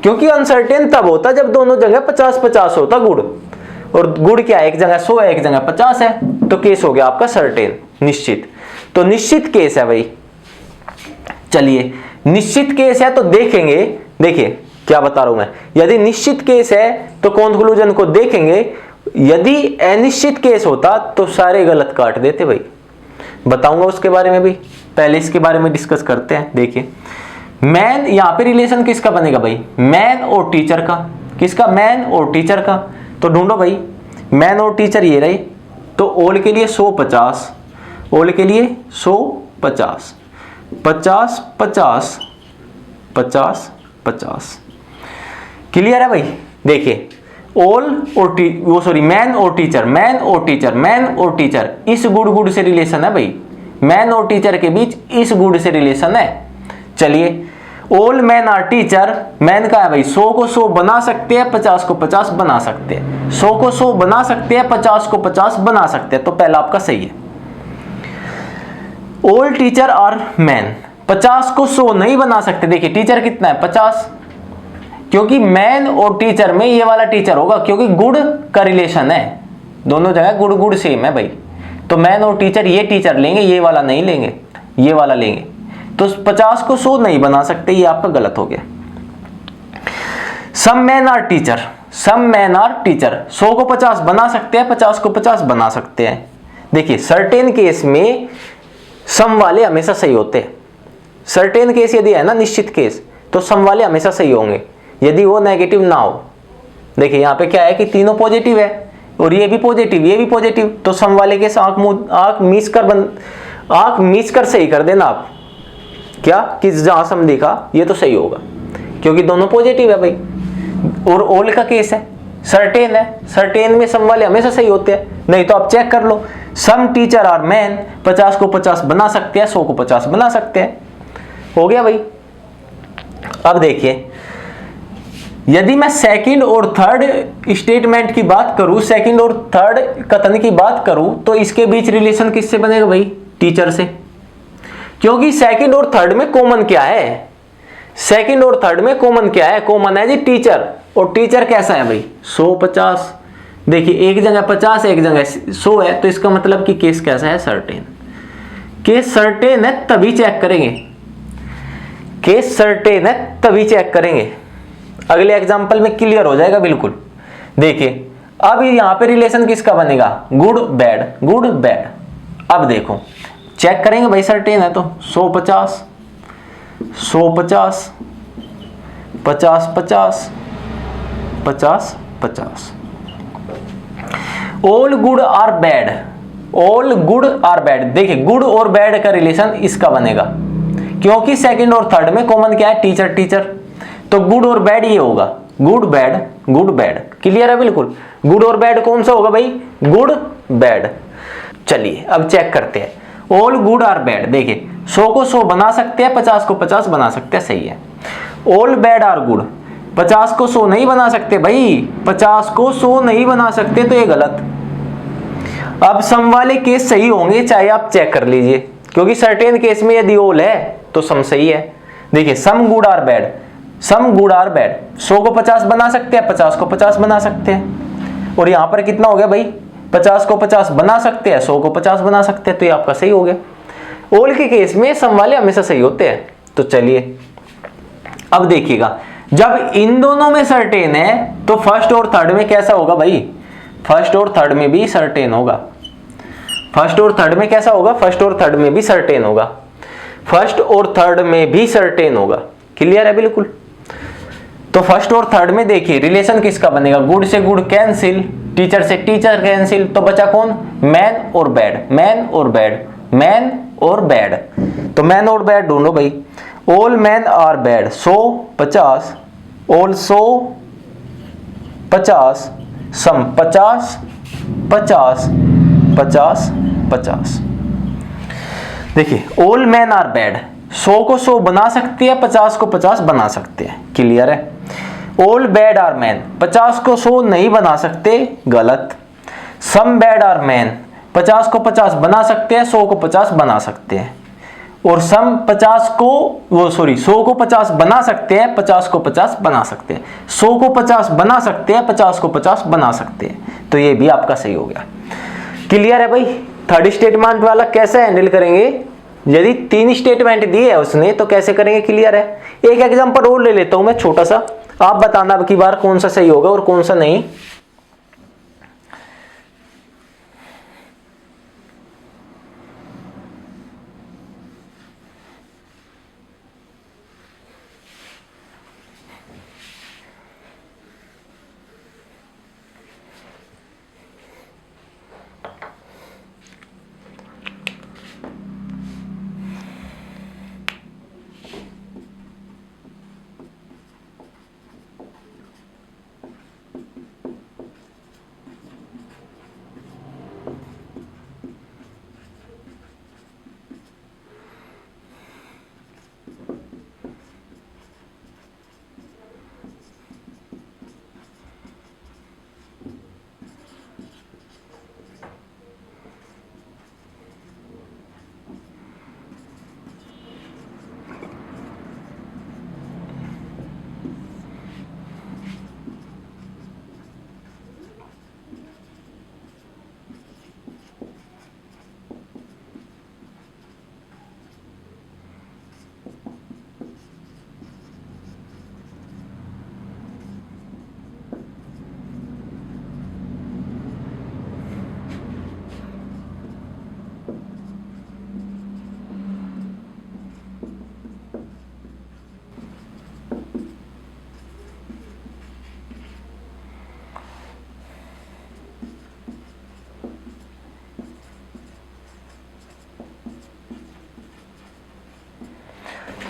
क्योंकि अनसर्टेन तब होता जब दोनों जगह 50 50 होता गुड़, और गुड़ क्या है, एक जगह 100 है एक जगह 50 है, तो केस हो गया आपका सर्टेन, निश्चित। तो निश्चित केस है भाई। चलिए निश्चित केस है तो देखेंगे, देखिए क्या बता रहा हूं मैं, यदि निश्चित केस है तो कंक्लूजन को देखेंगे, यदि अनिश्चित केस होता तो सारे गलत काट देते भाई। बताऊंगा उसके बारे में भी, पहले इसके बारे में डिस्कस करते हैं। देखिए मैन, यहां पे रिलेशन किसका बनेगा भाई, मैन और टीचर का, किसका, मैन और टीचर का। तो ढूंढो भाई मैन और टीचर ये रहे, तो ओल के लिए 100 50, ओल के लिए 100 50 50 50 50 50, क्लियर है भाई। देखिए ओल और मैन और टीचर, मैन और टीचर, मैन और टीचर, इस गुड गुड से रिलेशन है भाई, मैन और टीचर के बीच इस गुड से रिलेशन है। चलिए all man are teacher, man का है भाई 100 को 100 बना सकते हैं, 50 को 50 बना सकते हैं, 100 को 100 बना सकते हैं, 50 को 50 बना सकते हैं, तो पहला आपका सही है। ऑल टीचर आर मैन, 50 को 100 नहीं बना सकते। देखिए टीचर कितना है 50, क्योंकि मैन और टीचर में ये वाला टीचर होगा, क्योंकि गुड का रिलेशन है, दोनों जगह गुड गुड सेम है भाई। तो मैन और टीचर ये टीचर लेंगे, ये वाला नहीं लेंगे, ये वाला लेंगे। तो 50 को 100 नहीं बना सकते, ये आपका गलत हो गया। Some man are teacher, some man are teacher, 100 को 50 बना सकते हैं, 50 को 50 बना सकते हैं। देखिए सर्टेन केस में सम वाले हमेशा सही होते हैं। सर्टेन केस यदि है ना निश्चित केस, तो सम वाले हमेशा सही होंगे यदि वो नेगेटिव ना हो। देखिए यहाँ पे क्या है कि तीनों पॉजिटिव है और ये भी पॉजिटिव ये भी पॉजिटिव, तो सम वाले केस आंख मीच कर सही कर देना आप, क्या कि जहां सम दिखा ये तो सही होगा, क्योंकि दोनों पॉजिटिव है भाई। और ऑल का केस है, सर्टेन है, सर्टेन में सम वाले हमेशा सही होते हैं। नहीं तो आप चेक कर लो, सम टीचर आर मैन, 50 को 50 बना सकते हैं, 100 को 50 बना सकते हैं, हो गया भाई। अब देखिए यदि मैं सेकंड और थर्ड स्टेटमेंट की बात करूं, सेकंड और थर्ड कथन की बात करूं, तो इसके बीच रिलेशन किससे बनेगा भाई, टीचर से। क्योंकि सेकंड और थर्ड में कॉमन क्या है, सेकंड और थर्ड में कॉमन क्या है, कॉमन है जी टीचर। और टीचर कैसा है भाई 100 50। देखिए एक जगह 50 एक जगह 100 है, तो इसका मतलब कि केस कैसा है, सर्टेन। केस सर्टेन है तभी चेक करेंगे, केस सर्टेन है तभी चेक करेंगे। अगले एग्जांपल में क्लियर हो जाएगा बिल्कुल। देखिए अब यहां पे रिलेशन किसका बनेगा, गुड बैड, गुड बैड। अब देखो चेक करेंगे भाई, सर्टेन है तो 100 50 100 50 50 50 50 50। All good are bad, all good are bad. देखिए गुड और बैड का रिलेशन इसका बनेगा, क्योंकि सेकंड और थर्ड में कॉमन क्या है, टीचर टीचर। तो गुड और बैड ये होगा, good bad good bad, clear है बिल्कुल। गुड और बैड कौन सा होगा भाई, गुड बैड। चलिए अब चेक करते हैं, ऑल गुड आर बैड। देखिए 100 को 100 बना सकते हैं, 50 को 50 बना सकते हैं, सही है। ऑल बैड आर गुड, 50 को 100 नहीं बना सकते भाई, 50 को 100 नहीं बना सकते, तो ये गलत। अब सम वाले केस सही होंगे, चाहे आप चेक कर लीजिए, क्योंकि सर्टेन केस में यदि ऑल है तो सम सही है। देखिए some good are bad, some good are bad, 100 को 50 बना सकते हैं, 50 को 50 बना सकते हैं। और यहां पर कितना हो गया भाई, 50 को 50 बना सकते हैं, 100 को 50 बना सकते हैं, तो ये आपका सही हो गया। ऑल के केस में सम वाले हमेशा सही होते हैं। तो चलिए अब देखिएगा, जब इन दोनों में सर्टेन है तो फर्स्ट और थर्ड में कैसा होगा भाई, फर्स्ट और थर्ड में भी सर्टेन होगा, फर्स्ट और थर्ड में कैसा होगा, फर्स्ट और थर्ड में भी सर्टेन होगा, फर्स्ट और थर्ड में भी सर्टेन होगा। क्लियर है बिल्कुल। तो फर्स्ट और थर्ड में देखिए रिलेशन किसका बनेगा, गुड से गुड कैंसिल, टीचर से टीचर कैंसिल, तो बचा कौन, मैन और बैड, मैन और बैड, मैन और बैड। तो मैन और बैड ढूंढो भाई। All man are bad, 100 50, also 50, some 50 50 50 50। देखिए ऑल मैन आर बैड, 100 को 100 बना सकती है, 50 को 50 बना सकते हैं। क्लियर है। ऑल बैड आर मैन, 50 को 100 नहीं बना सकते, गलत। सम बैड आर मैन, 50 को 50 बना सकते हैं, 100 को 50 बना सकते हैं। और सम 50 को 100 को 50 बना सकते हैं, 50 को 50 बना सकते हैं, 100 को 50 बना सकते हैं, 50 को 50 बना सकते हैं। तो ये भी आपका सही हो गया। क्लियर है भाई। थर्ड स्टेटमेंट वाला कैसे हैंडल करेंगे, यदि 3 स्टेटमेंट दिए है उसने तो कैसे करेंगे। क्लियर है। एक एग्जांपल और ले लेता हूं मैं छोटा सा, आप बताना अब की बार कौन सा सही होगा और कौन सा नहीं।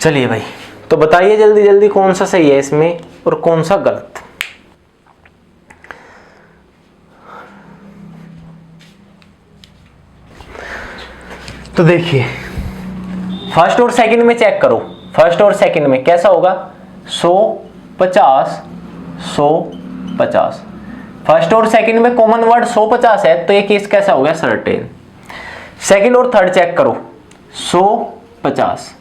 चलिए भाई, तो बताइए जल्दी जल्दी कौन सा सही है इसमें और कौन सा गलत। तो देखिए फर्स्ट और सेकंड में चेक करो, फर्स्ट और सेकंड में कैसा होगा, 100 50 100 50। फर्स्ट और सेकंड में कॉमन वर्ड 100 50 है, तो ये केस कैसा हो गया, सर्टेन। सेकंड और थर्ड चेक करो, 100 50,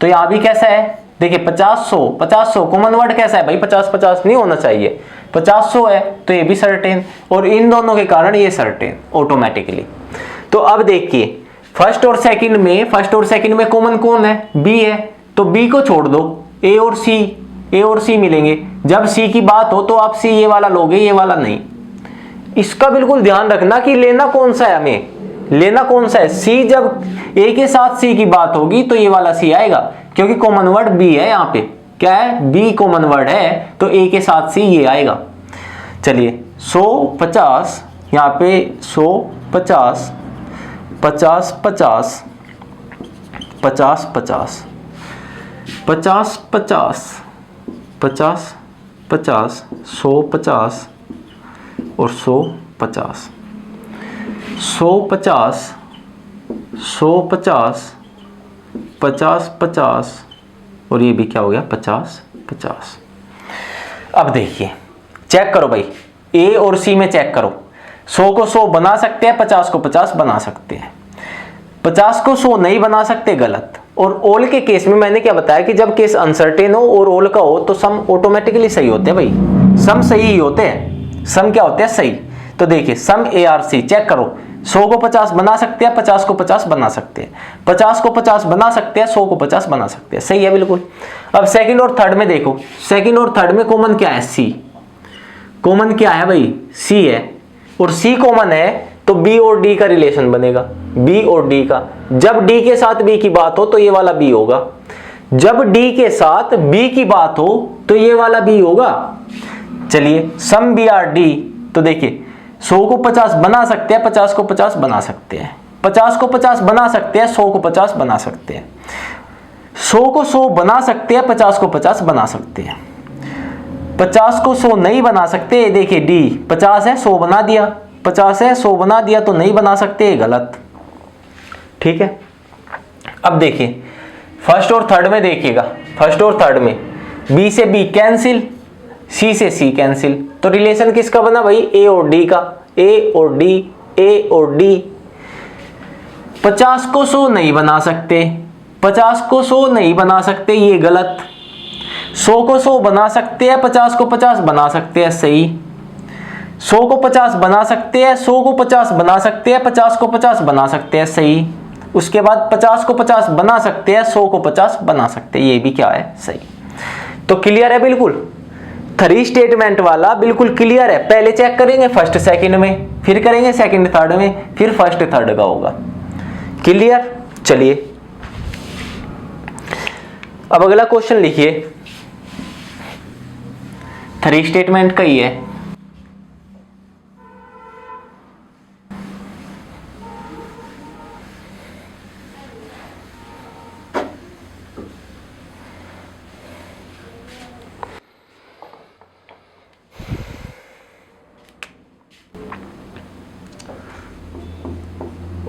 तो यहां भी कैसा है, देखिए 50 100 कॉमन वर्ड कैसा है भाई, 50 50 नहीं होना चाहिए, 50 100 है, तो ये भी सर्टेन, और इन दोनों के कारण ये सर्टेन ऑटोमेटिकली। तो अब देखिए फर्स्ट और सेकंड में कॉमन कौन है, बी है, तो बी को छोड़ दो, ए और सी मिलेंगे। जब सी की बात हो तो आप सी ये वाला लोगे, ये वाला नहीं। इसका बिल्कुल ध्यान रखना कि लेना कौन सा है, हमें लेना कौन सा है, सी। जब ए के साथ सी की बात होगी तो ये वाला सी आएगा, क्योंकि कॉमन वर्ड बी है, यहाँ पे क्या है, बी कॉमन वर्ड है, तो ए के साथ सी ये आएगा। चलिए 100 50, यहाँ पे 100 50 50 50 50 50 50 50 50 50 100 50 और 100 50 100 50 100 50 50 50 और ये भी क्या हो गया, 50 50। अब देखिए चेक करो भाई, ए और सी में चेक करो, 100 को 100 बना सकते हैं, 50 को 50 बना सकते हैं, 50 को 100 नहीं बना सकते, गलत। और ऑल के केस में मैंने क्या बताया कि जब केस अनसर्टेन हो और ऑल का हो तो सम ऑटोमेटिकली सही होते हैं भाई, सम सही ही होते हैं, सम क्या होते हैं, सही। तो देखिए some A are C check करो, 100 को 50 बना सकते हैं, 50 को 50 बना सकते हैं, 50 को 50 बना सकते हैं, 100 को 50 बना सकते हैं, सही है बिल्कुल। अब सेकंड और थर्ड में देखो, सेकंड और थर्ड में कॉमन क्या है, सी। कॉमन क्या है भाई, सी है, और सी कॉमन है तो बी और डी का रिलेशन बनेगा। बी और डी का। जब डी के साथ बी की बात हो तो ये वाला बी होगा, जब डी के साथ बी की बात हो तो ये वाला बी होगा। चलिए सम बी आर डी, तो देखिए 100 को 50 बना सकते हैं, 50 को 50 बना सकते हैं, 50 को 50 बना सकते हैं, 100 को 50 बना सकते हैं, 100 को 100 बना सकते हैं, 50 को 50 बना सकते हैं, 50 को 100 नहीं बना सकते। देखिए डी 50 है 100 बना दिया, 50 है 100 बना दिया तो नहीं बना सकते, गलत। ठीक है, अब देखिए फर्स्ट और थर्ड में देखिएगा, फर्स्ट और थर्ड में बी से बी कैंसिल, सी से सी कैंसिल, तो रिलेशन किसका बना भाई, ए और डी का, ए और डी, ए और डी। 50 को 100 नहीं बना सकते, 50 को 100 नहीं बना सकते, ये गलत। 100 को 100 बना सकते हैं, 50 को 50 बना सकते हैं, सही। 100 को 50 बना सकते हैं, 100 को 50 बना सकते हैं, 50 को 50 बना सकते हैं, सही। उसके बाद 50 को 50 बना सकते हैं, 100 को 50 बना सकते हैं, ये भी क्या है, सही। तो क्लियर है बिल्कुल, 3 स्टेटमेंट वाला बिल्कुल क्लियर है। पहले चेक करेंगे फर्स्ट सेकंड में, फिर करेंगे सेकंड थर्ड में, फिर फर्स्ट थर्ड का होगा। क्लियर, चलिए अब अगला क्वेश्चन लिखिए, 3 स्टेटमेंट का ही है।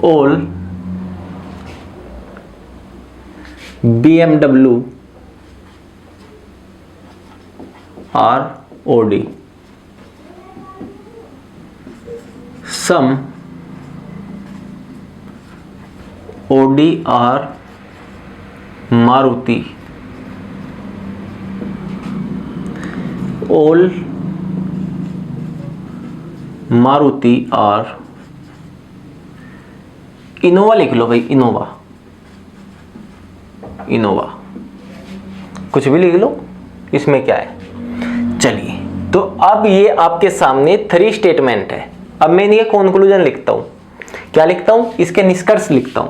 All BMW are OD. Some OD are Maruti. All Maruti are Innova लिख लो भाई, इनोवा, इनोवा कुछ भी लिख लो, इसमें क्या है। चलिए तो अब ये आपके सामने 3 स्टेटमेंट है। अब मैं ये कंक्लूजन लिखता हूं, क्या लिखता हूं, इसके निष्कर्ष लिखता हूं।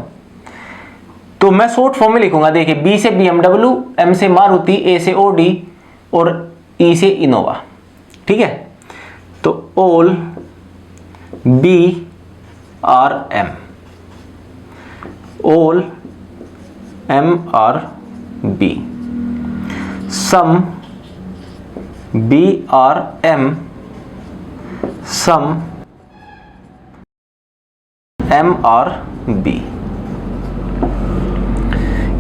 तो मैं शॉर्ट फॉर्म में लिखूंगा, देखिए बी से BMW, एम से मारुति, ए से ओडी और ई से इनोवा। ठीक है, तो all B are M, all M R B, some B R M, some M R B।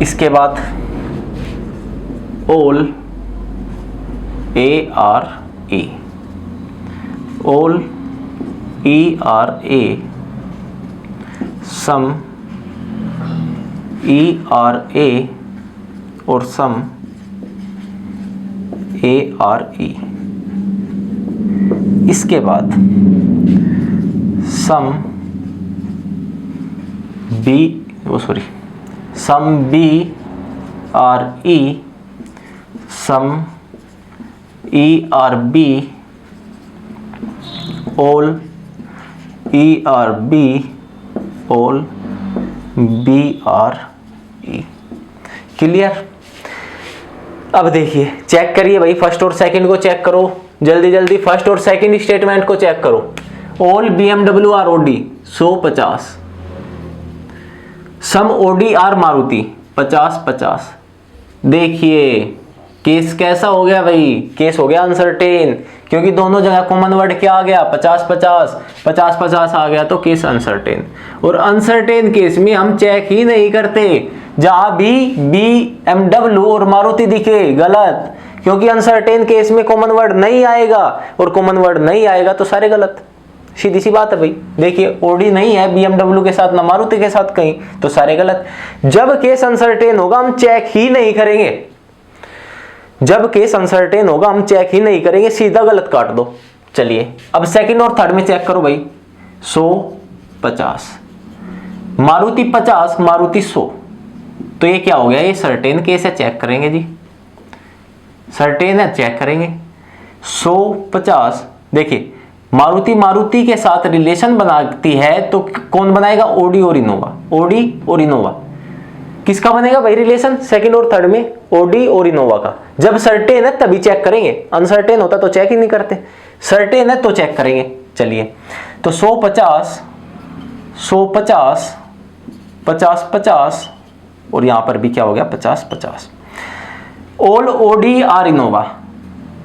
इसके बाद all A R E, all E R A, some E are A और सम ए आर ई। इसके बाद some B, some B are E, some E are B, all E are B, all B are E. Clear. अब देखिए check करिए भाई, first और second को check करो जल्दी जल्दी, फर्स्ट और सेकंड स्टेटमेंट को चेक करो। All BMW are Audi 150, some Audi are Maruti 50-50। देखिए केस कैसा हो गया भाई, केस हो गया अनसर्टेन, क्योंकि दोनों जगह कॉमन वर्ड क्या आ गया, 50-50, 50-50 आ गया, तो केस अनसर्टेन। और अनसर्टेन केस में हम चेक ही नहीं करते, जहां भी BMW और मारुति दिखे गलत, क्योंकि अनसर्टेन केस में कॉमन वर्ड नहीं आएगा, और कॉमन वर्ड नहीं आएगा तो सारे गलत। सीधी सी बात है भाई। देखिए ओडी नहीं है BMW के साथ ना मारुति के साथ कहीं, तो सारे गलत। जब केस अनसर्टेन होगा हम चेक ही नहीं करेंगे, जब केस अनसर्टेन होगा हम चेक ही नहीं करेंगे, सीधा गलत काट दो। चलिए अब सेकंड और थर्ड में चेक करो भाई। 100-50, मारुति 50, मारुति 100, तो ये क्या हो गया, ये सर्टेन केस है, चेक करेंगे जी, सर्टेन है, चेक करेंगे। 100-50, देखिए मारुति मारुति के साथ रिलेशन बनाती है तो कौन बनाएगा, ओडी और इनोवा, ओडी और इनोवा। किसका बनेगा भाई रिलेशन, सेकंड और थर्ड में ओडी और इनोवा का। जब सर्टेन है तभी चेक करेंगे, अनसर्टेन होता तो चेक ही नहीं करते, सर्टेन है तो चेक करेंगे। चलिए तो 150 150 50 50 और यहां पर भी क्या हो गया 50 50। All Audi are Innova,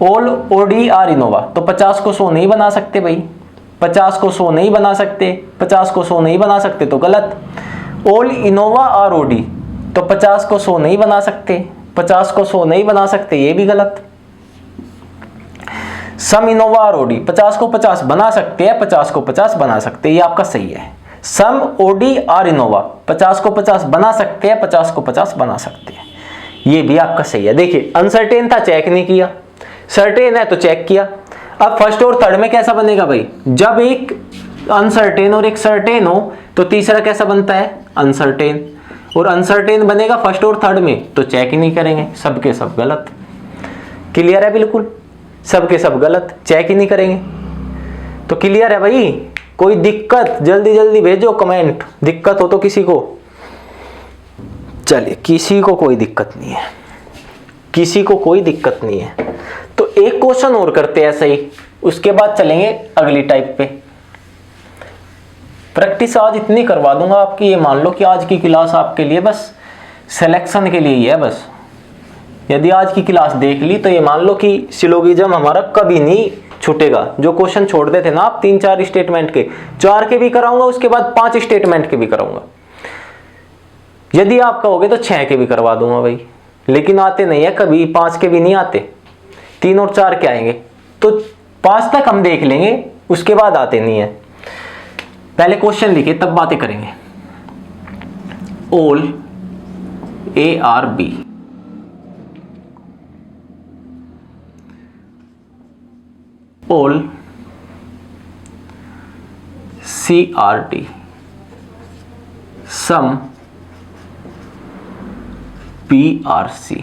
all Audi are Innova, तो 50 को 100 नहीं बना सकते भाई, 50 को 100 नहीं बना सकते, 50 को 100 नहीं बना सकते तो गलत। ऑल इनोवा आर ओडी, तो 50 को 100 नहीं बना सकते, 50 को 100 नहीं बना सकते, ये भी गलत। सम इनोवा आर ओडी, 50 को 50 बना सकते हैं, 50 को 50 बना सकते हैं, ये आपका सही है। सम ओडी आर इनोवा, 50 को 50 बना सकते हैं, 50 को 50 बना सकते हैं, ये भी आपका सही है। देखिए अनसर्टेन था चेक नहीं किया, सर्टेन है तो चेक किया। अब फर्स्ट और थर्ड में कैसा बनेगा भाई, जब एक अनसर्टेन और एक सर्टेन हो तो तीसरा कैसा बनता है, अनसर्टेन, और अनसर्टेन बनेगा फर्स्ट और थर्ड में तो चेक ही नहीं करेंगे, सबके सब गलत। क्लियर है, बिल्कुल सबके सब गलत, चेक ही नहीं करेंगे। तो क्लियर है भाई, कोई दिक्कत जल्दी जल्दी भेजो कमेंट, दिक्कत हो तो किसी को। चलिए किसी को कोई दिक्कत नहीं है, किसी को कोई दिक्कत नहीं है। तो एक क्वेश्चन और करते हैं ऐसे ही, उसके बाद चलेंगे अगली टाइप पे। प्रैक्टिस आज इतनी करवा दूंगा आपकी, ये मान लो कि आज की क्लास आपके लिए बस सिलेक्शन के लिए ही है बस। यदि आज की क्लास देख ली तो ये मान लो कि सिलोगिज्म हमारा कभी नहीं छूटेगा। जो क्वेश्चन छोड़ देते ना आप 3-4 स्टेटमेंट के, 4 के भी कराऊंगा, उसके बाद 5 स्टेटमेंट के भी कराऊंगा। यदि आप कहोगे तो 6 के भी करवा दूंगा भाई, लेकिन आते नहीं है कभी, 5 के भी नहीं आते, 3 और 4 के आएंगे। तो 5 तक हम देख लेंगे, उसके बाद आते नहीं है। पहले क्वेश्चन लिखे तब बातें करेंगे। ऑल ARB, ऑल CRD, सम BRC,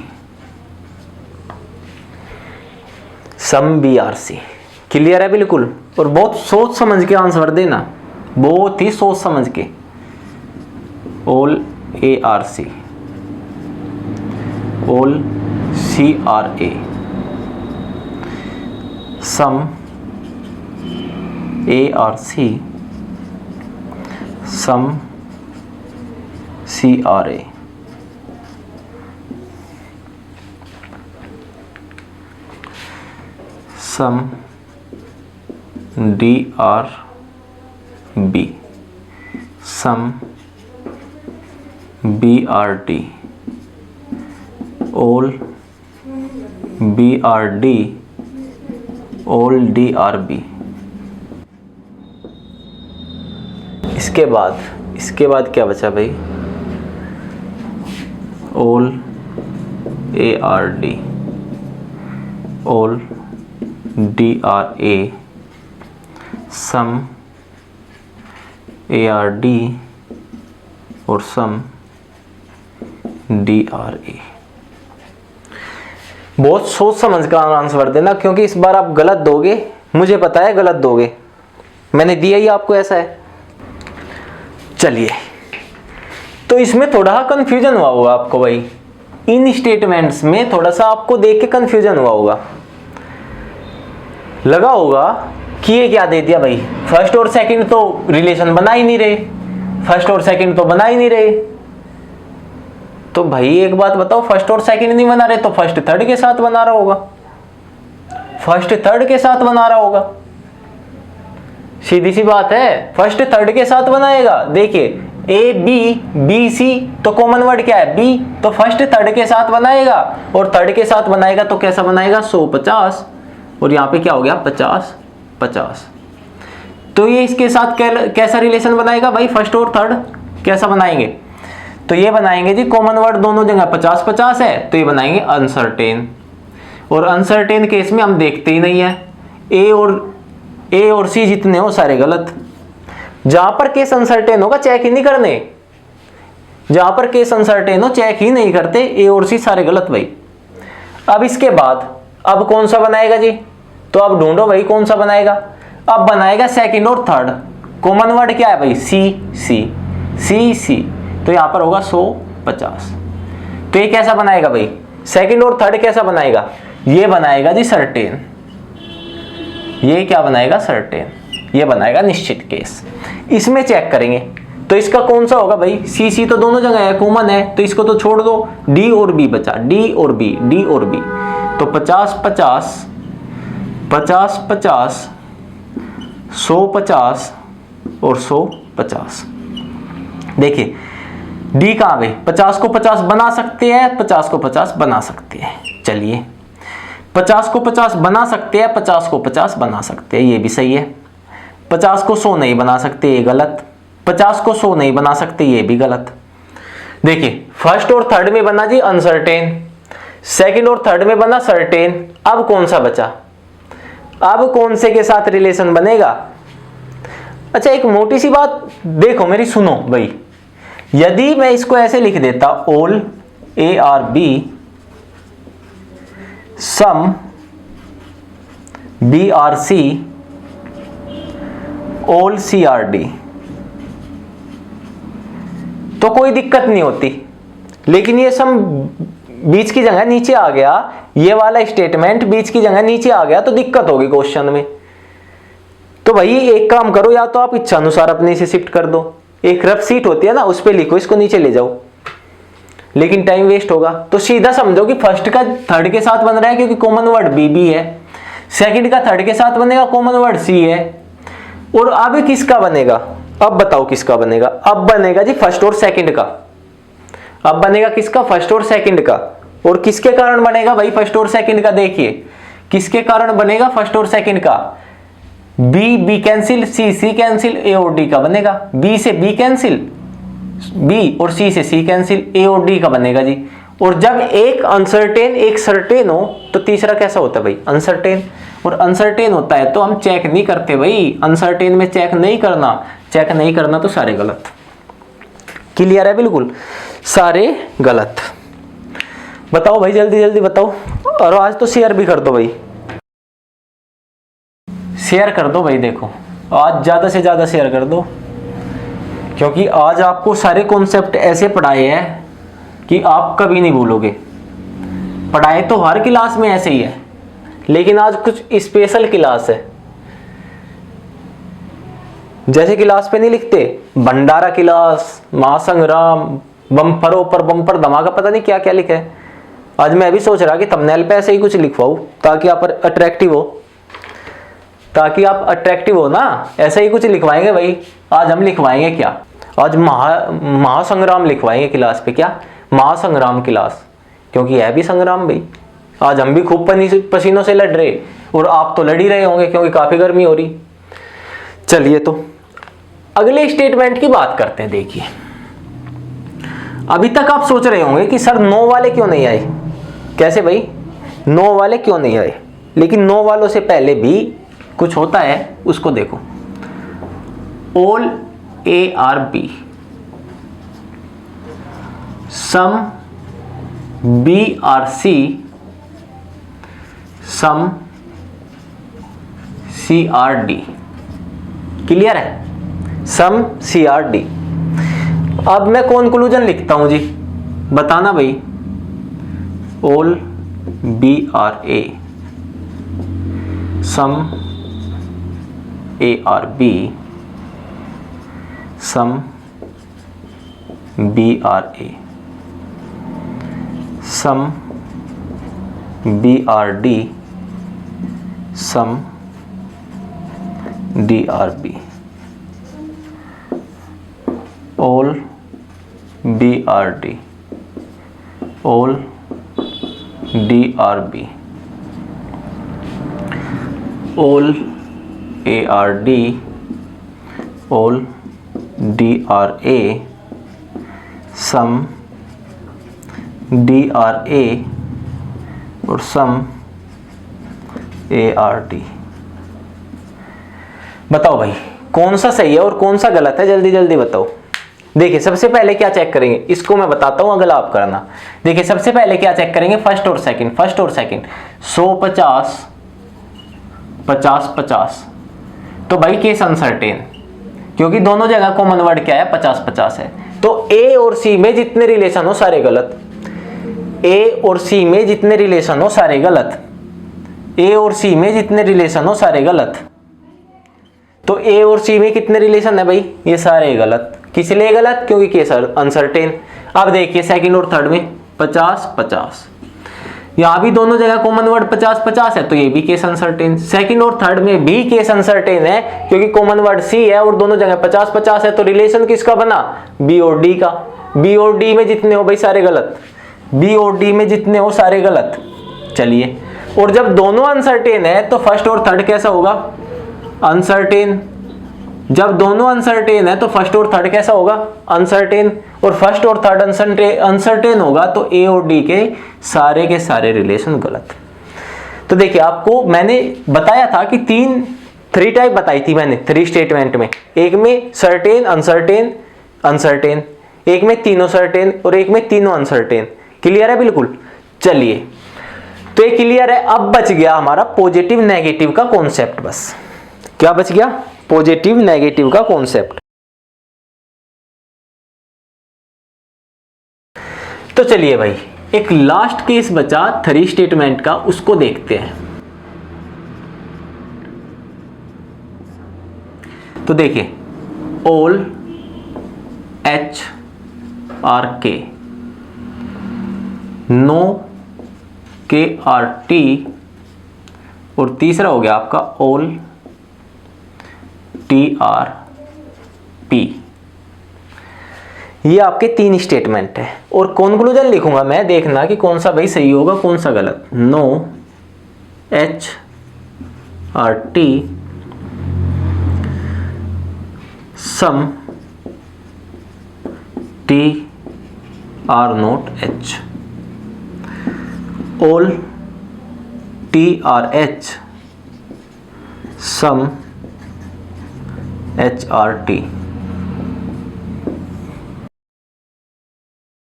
सम BRC। क्लियर है बिल्कुल, और बहुत सोच समझ के आंसर देना, बहुत ही सोच समझ के। ऑल ARC, ऑल CRA, सम ARC, सम CRA, सम DRB, सम BRD, all BRD, all DRB। इसके बाद क्या बचा भाई, ऑल ARD, ऑल DRA, सम ARD और सम DRA। बहुत सोच समझ कर आंसर देना, क्योंकि इस बार आप गलत दोगे, मुझे पता है गलत दोगे, मैंने दिया ही आपको ऐसा है। चलिए तो इसमें थोड़ा कंफ्यूजन हुआ होगा आपको भाई, इन स्टेटमेंट्स में थोड़ा सा आपको देख के कंफ्यूजन हुआ होगा, लगा होगा कि ये क्या दे दिया भाई, फर्स्ट और सेकंड तो रिलेशन बना ही नहीं रहे, फर्स्ट और सेकंड तो बना ही नहीं रहे। तो भाई एक बात बताओ, फर्स्ट और सेकंड नहीं बना रहे तो फर्स्ट थर्ड के साथ बना रहा होगा, फर्स्ट थर्ड के साथ बना रहा होगा, सीधी सी बात है, फर्स्ट थर्ड के साथ बनाएगा। देखिए ABBC तो कॉमन वर्ड क्या है B, तो फर्स्ट थर्ड के साथ बनाएगा, और थर्ड के साथ बनाएगा तो कैसा बनाएगा 150, और यहाँ पे क्या हो गया 50 50। तो ये इसके साथ कैसा रिलेशन बनाएगा भाई, फर्स्ट और थर्ड कैसा बनाएंगे, तो ये बनाएंगे जी कॉमन वर्ड दोनों जगह 50 50 है, तो ये बनाएंगे अनसर्टेन। और अनसर्टेन केस में हम देखते ही नहीं है, A और C जितने हो सारे गलत। जहां पर केस अनसर्टेन होगा चेक ही नहीं करने, जहां पर केस अनसर्टेन हो चेक ही नहीं करते, A और C सारे गलत भाई। अब इसके बाद अब कौन सा बनाएगा जी, तो अब ढूंढो भाई कौन सा बनाएगा। अब बनाएगा सेकंड और थर्ड, कॉमन वर्ड क्या है भाई, सी सी सी सी, तो यहां पर होगा 150। तो ये कैसा बनाएगा भाई, सेकंड और थर्ड कैसा बनाएगा, ये बनाएगा जी सर्टेन, ये क्या बनाएगा सर्टेन, ये बनाएगा निश्चित केस। इसमें चेक करेंगे तो इसका कौन सा होगा भाई, सी सी तो दोनों जगह है, कॉमन है, तो इसको तो छोड़ दो, डी और बी बचा, डी और बी, डी और बी, तो 50 50 50 50 150 और 150। देखिए डी कहाँ गई, 50 को 50 बना सकते हैं, 50 को 50 बना सकते हैं, चलिए 50 को 50 बना सकते हैं, 50 को 50 बना सकते हैं, ये भी सही है। 50 को 100 नहीं बना सकते, ये गलत। 50 को 100 नहीं बना सकते, ये भी गलत। देखिए फर्स्ट और थर्ड में बना जी अनसर्टेन, सेकंड और थर्ड में बना सर्टेन, अब कौन सा बचा, अब कौन से के साथ रिलेशन बनेगा। अच्छा एक मोटी सी बात देखो मेरी, सुनो भाई, यदि मैं इसको ऐसे लिख देता, all A are B some B are C all C are D, तो कोई दिक्कत नहीं होती। लेकिन ये सम बीच की जगह नीचे आ गया, ये वाला स्टेटमेंट बीच की जगह नीचे आ गया, तो दिक्कत होगी क्वेश्चन में। तो भाई एक काम करो, या तो आप इच्छा अनुसार अपने से शिफ्ट कर दो, एक रफ सीट होती है ना, उस पर लिखो, इसको नीचे ले जाओ, लेकिन टाइम वेस्ट होगा। तो सीधा समझो कि फर्स्ट का थर्ड के साथ बन रहा है क्योंकि कॉमन वर्ड बी बी है, सेकंड का थर्ड के साथ बनेगा, कॉमन वर्ड सी है, और अब किसका बनेगा, अब बताओ किसका बनेगा, अब बनेगा जी फर्स्ट और सेकंड का, अब बनेगा किसका, फर्स्ट और सेकंड का। और किसके कारण बनेगा भाई फर्स्ट और सेकंड का, देखिए किसके कारण बनेगा फर्स्ट और सेकंड का, बी बी कैंसिल, सी सी कैंसिल, ए और डी का बनेगा, बी से बी कैंसिल, बी और सी से सी कैंसिल, ए और डी का बनेगा जी। और जब एक अनसर्टेन एक सर्टेन हो तो तीसरा कैसा होता है भाई, अनसर्टेन, और अनसर्टेन होता है तो हम चेक नहीं करते भाई, अनसर्टेन में चेक नहीं करना, चेक नहीं करना तो सारे गलत। क्लियर है, बिल्कुल सारे गलत। बताओ भाई जल्दी जल्दी बताओ, और आज तो शेयर भी कर दो भाई, शेयर कर दो भाई, देखो आज ज्यादा से ज्यादा शेयर कर दो, क्योंकि आज आपको सारे कॉन्सेप्ट ऐसे पढ़ाए हैं कि आप कभी नहीं भूलोगे। पढ़ाए तो हर क्लास में ऐसे ही है, लेकिन आज कुछ स्पेशल क्लास है। जैसे क्लास पे नहीं लिखते भंडारा क्लास, महासंग्राम, बम्परों पर बम्पर धमाका, पता नहीं क्या क्या लिखा है। आज मैं भी सोच रहा कि थंबनेल पे ऐसे ही कुछ लिखवाऊं ताकि आप अट्रैक्टिव हो, ताकि आप अट्रैक्टिव हो ना, ऐसा ही कुछ लिखवाएंगे भाई। आज हम लिखवाएंगे क्या, आज महासंग्राम लिखवाएंगे क्लास पे, क्या महासंग्राम क्लास, क्योंकि है भी संग्राम भाई। आज हम भी खूब पसीनों से लड़ रहे, और आप तो लड़ ही रहे होंगे क्योंकि काफी गर्मी हो रही। चलिए तो अगले स्टेटमेंट की बात करते हैं। देखिए अभी तक आप सोच रहे होंगे कि सर नो वाले क्यों नहीं आए, कैसे भाई नो वाले क्यों नहीं आए, लेकिन नो वालों से पहले भी कुछ होता है, उसको देखो। All A are B some B are C some C are D, clear है, सम सी आर डी। अब मैं कॉन्क्लूजन लिखता हूं जी, बताना भाई। All B are A some A are B some B are A some B are D some D are B, all B are D all D are B all A are D all D are A some D are A और some A are D. बताओ भाई कौन सा सही है और कौन सा गलत है, जल्दी जल्दी बताओ। देखिए सबसे पहले क्या चेक करेंगे, इसको मैं बताता हूं, अगला आप करना। देखिए सबसे पहले क्या चेक करेंगे, फर्स्ट और सेकंड, फर्स्ट और सेकंड। 150 50 50 तो भाई केस अनसर्टेन, क्योंकि दोनों जगह कॉमन वर्ड क्या है, 50-50 है। तो ए और सी में जितने रिलेशन हो सारे गलत, ए और सी में जितने रिलेशन हो सारे गलत, ए और सी में जितने रिलेशन हो सारे गलत। तो ए और सी में कितने रिलेशन है भाई, ये सारे गलत। किस लिए गलत, क्योंकि केस अनसर्टेन। अब देखिए सेकंड और थर्ड में 50-50, यहां भी दोनों जगह कॉमन वर्ड 50-50 है, तो ये भी केस अनसर्टेन। सेकंड और थर्ड में भी केस अनसर्टेन है, क्योंकि कॉमन वर्ड सी है और दोनों जगह 50-50 है, तो रिलेशन किसका बना, बी और डी का। बी और डी में जितने हो भाई सारे गलत, बी और डी में जितने हो सारे गलत। चलिए, और जब दोनों अनसर्टेन है तो फर्स्ट और थर्ड कैसा होगा, अनसर्टेन। जब दोनों अनसर्टेन है तो फर्स्ट और थर्ड कैसा होगा, अनसर्टेन। और फर्स्ट और थर्ड अनसर्टेन होगा तो ए और डी के सारे रिलेशन गलत। तो देखिए आपको मैंने बताया था कि थ्री टाइप बताई थी मैंने, 3 स्टेटमेंट में। एक में सर्टेन, अनसर्टेन, अनसर्टेन, एक में तीनों सर्टेन और एक में तीनों अनसर्टेन। क्लियर है बिल्कुल। चलिए, तो ये क्लियर है। अब बच गया हमारा पॉजिटिव नेगेटिव का कॉन्सेप्ट। बस क्या बच गया, पॉजिटिव नेगेटिव का कॉन्सेप्ट। तो चलिए भाई, एक लास्ट केस बचा 3 स्टेटमेंट का, उसको देखते हैं। तो देखिए, ऑल एच आर के, नो के आर टी, और तीसरा हो गया आपका ऑल टी आर पी। ये आपके 3 स्टेटमेंट है और कॉन्क्लूजन लिखूंगा मैं, देखना कि कौन सा भाई सही होगा कौन सा गलत। No H are T, some T are not H, all T are H, some H are T.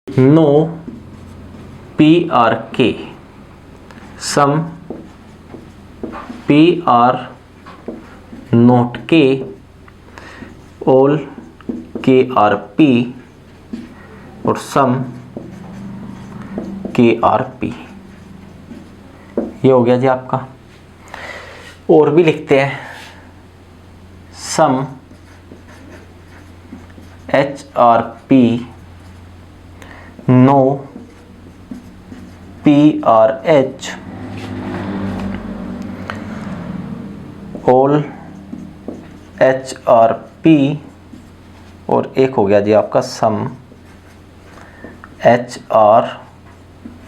No P are K, some P are not K, all K are P, और सम के are P. ये हो गया जी आपका। और भी लिखते हैं, some H are P, no P are H, all H are P, और एक हो गया जी आपका some H are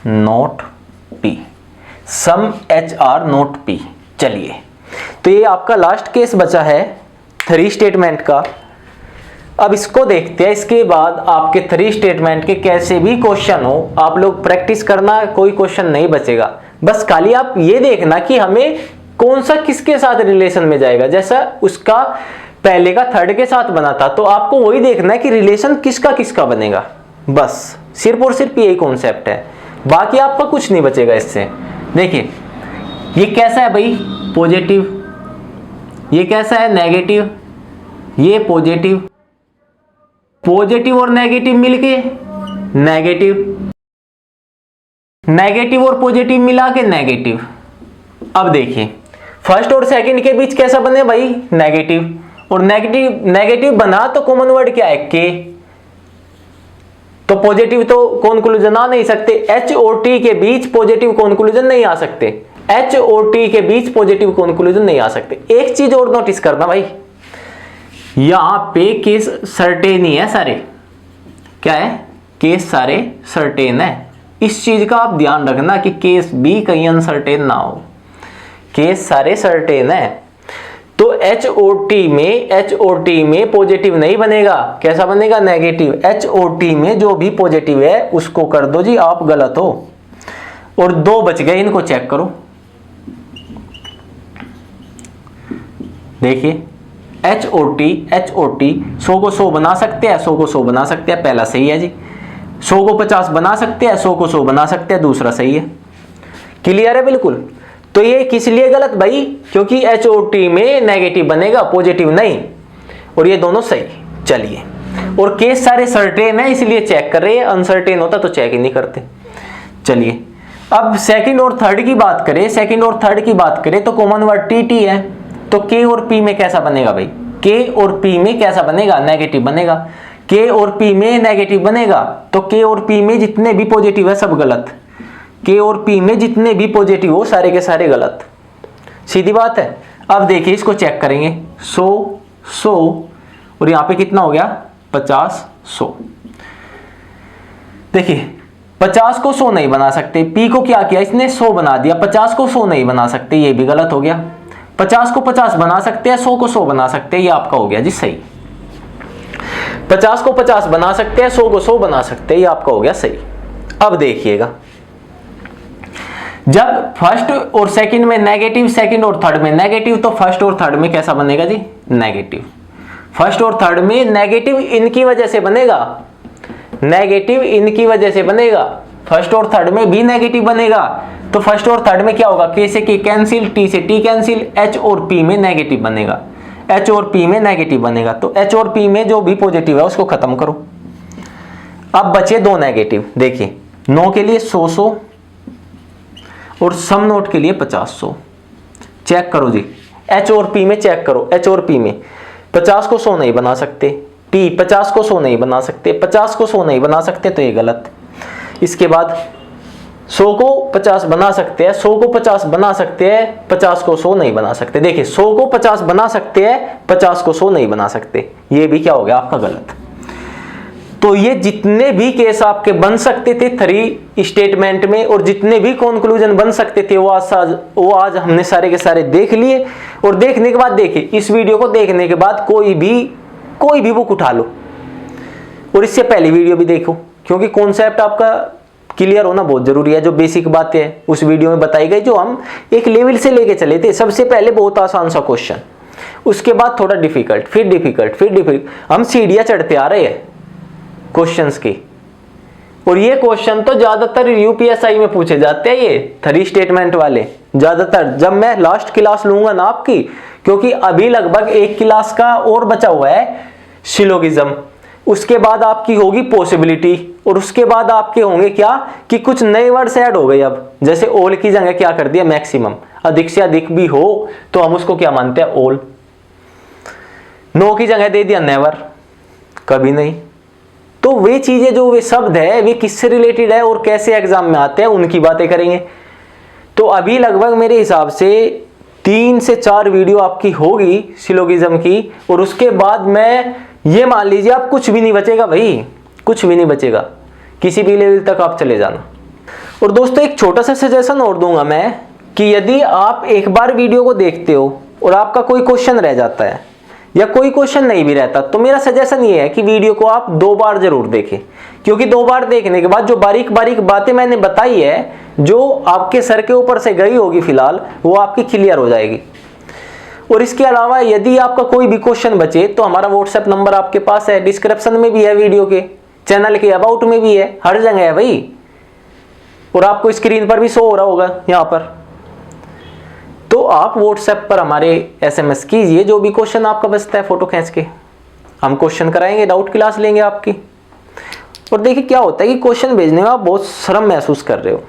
not P, some H are not P. चलिए, तो ये आपका लास्ट केस बचा है 3 स्टेटमेंट का। अब इसको देखते हैं। इसके बाद आपके 3 स्टेटमेंट के कैसे भी क्वेश्चन हो, आप लोग प्रैक्टिस करना, कोई क्वेश्चन नहीं बचेगा। बस खाली आप ये देखना कि हमें कौन सा किसके साथ रिलेशन में जाएगा। जैसा उसका पहले का थर्ड के साथ बना था, तो आपको वही देखना है कि रिलेशन किसका किसका बनेगा। बस सिर्फ और सिर्फ यही कॉन्सेप्ट है, बाकी आपका कुछ नहीं बचेगा इससे। देखिए, ये कैसा है भाई, पॉजिटिव, ये कैसा है नेगेटिव, ये पॉजिटिव, पॉजिटिव और नेगेटिव मिलके नेगेटिव, नेगेटिव और पॉजिटिव मिला के नेगेटिव। अब देखिए, फर्स्ट और सेकंड के बीच कैसा बने भाई, नेगेटिव, और नेगेटिव नेगेटिव बना तो कॉमन वर्ड क्या है, के, तो पॉजिटिव तो कॉन्क्लूजन आ नहीं सकते। एच और टी के बीच पॉजिटिव कॉन्क्लूजन नहीं आ सकते, एच और टी के बीच पॉजिटिव कॉन्क्लूजन नहीं आ सकते। एक चीज और नोटिस करना भाई, यहां पे केस सर्टेन ही है सारे। क्या है, केस सारे सर्टेन है। इस चीज का आप ध्यान रखना कि केस भी कहीं अनसर्टेन ना हो, केस सारे सर्टेन है। तो एच और टी में पॉजिटिव नहीं बनेगा, कैसा बनेगा, नेगेटिव। एच और टी में जो भी पॉजिटिव है उसको कर दो जी आप गलत हो। और 2 बच गए, इनको चेक करो। देखिए, एच और टी 100 को 100 बना सकते हैं, 100 को 100 बना सकते हैं, पहला सही है जी। 100 को 50 बना सकते हैं, 100 को 100 बना सकते हैं, दूसरा सही है। क्लियर है बिल्कुल। तो ये किस लिए गलत भाई, क्योंकि HOT में नेगेटिव बनेगा, पॉजिटिव नहीं, और ये दोनों सही। चलिए, और केस सारे सर्टेन है इसलिए चेक कर रहे हैं, अनसर्टेन होता तो चेक ही नहीं करते। चलिए, अब सेकंड और थर्ड की बात करें, सेकंड और थर्ड की बात करें तो कॉमन वर्ड TT है, तो K और P में कैसा बनेगा भाई, K और P में कैसा बनेगा, नेगेटिव बनेगा। K और P में नेगेटिव बनेगा, तो K और P में जितने भी पॉजिटिव है सब गलत, K और P में जितने भी पॉजिटिव हो सारे के सारे गलत, सीधी बात है। अब देखिए इसको चेक करेंगे, 100 और यहाँ पे कितना हो गया 50 100। देखिए 50 को 100 नहीं बना सकते, P को क्या किया इसने 100 बना दिया, 50 को 100 नहीं बना सकते, ये भी गलत हो गया। 50 को 50 बना सकते हैं, 100 को 100 बना सकते हैं, ये आपका हो गया जी सही। 50 को 50 बना सकते हैं, 100 को 100 बना सकते हैं, ये आपका हो गया सही। अब देखिएगा, जब फर्स्ट और सेकंड में नेगेटिव, सेकंड और थर्ड में नेगेटिव, तो फर्स्ट और थर्ड में कैसा बनेगा जी, नेगेटिव। फर्स्ट और थर्ड में नेगेटिव इनकी वजह से बनेगा, नेगेटिव इनकी वजह से बनेगा, फर्स्ट और थर्ड में भी नेगेटिव बनेगा। तो फर्स्ट और थर्ड में क्या होगा, K से K कैंसिल, T से T कैंसिल, H और P में नेगेटिव बनेगा, H और P में नेगेटिव बनेगा। तो H और P में जो भी पॉजिटिव है उसको खत्म करो। अब बचे दो नेगेटिव, देखिए 9 के लिए 100 और सम नोट के लिए 50 चेक करो जी, H और P में चेक करो, H और P में 50 को 100 नहीं बना सकते, T 50 को 100 नहीं बना सकते, 50 को 100 नहीं बना सकते, तो ये गलत। इसके बाद 100 को 50 बना सकते हैं, 100 को 50 बना सकते हैं, 50 को 100 नहीं बना सकते। देखिए 100 को 50 बना सकते हैं, 50 को 100 नहीं बना सकते, ये भी क्या हो गया आपका गलत। तो ये जितने भी केस आपके बन सकते थे 3 स्टेटमेंट में, और जितने भी कंक्लूजन बन सकते थे वो आज हमने सारे के सारे देख लिए। और देखने के बाद देखिए, इस वीडियो को देखने के बाद कोई भी बुक उठा लो और इससे पहली वीडियो भी देखो, क्योंकि कॉन्सेप्ट आपका क्लियर होना बहुत जरूरी है। जो बेसिक बातें हैं उस वीडियो में बताई गई, जो हम एक लेवल से लेके चले थे, सबसे पहले बहुत आसान सा क्वेश्चन, उसके बाद थोड़ा डिफिकल्ट, फिर डिफिकल्ट, फिर डिफिकल्ट, हम सीढ़ियां चढ़ते आ रहे हैं क्वेश्चंस की। और ये क्वेश्चन तो ज्यादातर UPSI में पूछे जाते हैं, ये 3 स्टेटमेंट वाले ज्यादातर। जब मैं लास्ट क्लास लूंगा ना आपकी, क्योंकि अभी लगभग 1 क्लास का और बचा हुआ है सिलोगिज्म, उसके बाद आपकी होगी पॉसिबिलिटी, और उसके बाद आपके होंगे क्या कि कुछ नए वर्ड्स ऐड हो गए। अब जैसे ऑल की जगह क्या कर दिया मैक्सिमम, अधिक से अधिक भी हो तो हम उसको क्या मानते हैं, ऑल। नो की जगह दे दिया नेवर, कभी नहीं। तो वे चीजें, जो वे शब्द है, वे किससे रिलेटेड है और कैसे एग्जाम में आते हैं, उनकी बातें करेंगे। तो अभी लगभग मेरे हिसाब से 3 से 4 वीडियो आपकी होगी सिलोगिज्म की, और उसके बाद मैं ये मान लीजिए आप कुछ भी नहीं बचेगा भाई, कुछ भी नहीं बचेगा, किसी भी लेवल तक आप चले जाना। और दोस्तों एक छोटा सा सजेशन और दूंगा मैं, कि यदि आप एक बार वीडियो को देखते हो और आपका कोई क्वेश्चन रह जाता है या कोई क्वेश्चन नहीं भी रहता, तो मेरा सजेशन ये है कि वीडियो को आप 2 बार जरूर देखें, क्योंकि 2 बार देखने के बाद जो बारीक बारीक बातें मैंने बताई है, जो आपके सर के ऊपर से गई होगी फिलहाल, वो आपकी क्लियर हो जाएगी। और इसके अलावा यदि आपका कोई भी क्वेश्चन बचे तो हमारा व्हाट्सएप नंबर आपके पास है, डिस्क्रिप्शन में भी है, वीडियो के चैनल के अबाउट में भी है, हर जगह है भाई, और आपको स्क्रीन पर भी शो हो रहा होगा यहाँ पर। तो आप व्हाट्सएप पर हमारे SMS कीजिए, जो भी क्वेश्चन आपका बचता है फोटो खींच के, हम क्वेश्चन कराएंगे, डाउट क्लास लेंगे आपकी। और देखिए क्या होता है कि क्वेश्चन भेजने में आप बहुत शर्म महसूस कर रहे हो,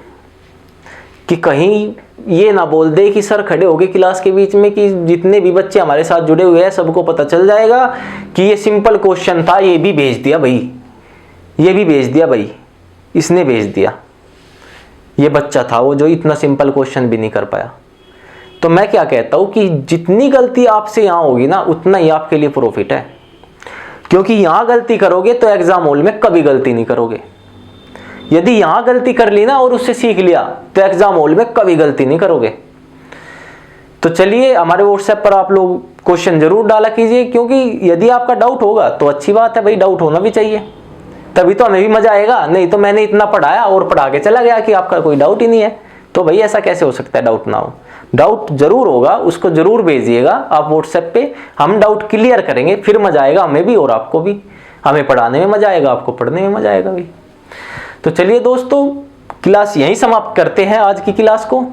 कि कहीं ये ना बोल दे कि सर खड़े हो गए क्लास के बीच में कि जितने भी बच्चे हमारे साथ जुड़े हुए हैं सबको पता चल जाएगा कि ये सिंपल क्वेश्चन था, ये भी भेज दिया भाई, ये भी भेज दिया भाई, इसने भेज दिया, ये बच्चा था वो जो इतना सिंपल क्वेश्चन भी नहीं कर पाया। तो मैं क्या कहता हूं कि जितनी गलती आपसे यहां होगी ना, उतना ही आपके लिए प्रॉफिट है, क्योंकि यहां गलती करोगे तो एग्जाम हॉल में कभी गलती नहीं करोगे। यदि यहां गलती कर ली ना और उससे सीख लिया, तो एग्जाम हॉल में कभी गलती नहीं करोगे। तो चलिए, हमारे व्हाट्सएप पर आप लोग क्वेश्चन जरूर डाला कीजिए, क्योंकि यदि आपका डाउट होगा तो अच्छी बात है भाई, डाउट होना भी चाहिए, तभी तो हमें भी मजा आएगा। नहीं तो मैंने इतना पढ़ाया और पढ़ा के चला गया कि आपका कोई डाउट ही नहीं है, तो भाई ऐसा कैसे हो सकता है, डाउट ना हो। डाउट जरूर होगा, उसको जरूर भेजिएगा आप व्हाट्सएप पे, हम डाउट क्लियर करेंगे, फिर मजा आएगा हमें भी और आपको भी, हमें पढ़ाने में मजा आएगा, आपको पढ़ने में मजा आएगा भाई। तो चलिए दोस्तों, क्लास यहीं समाप्त करते हैं आज की क्लास को,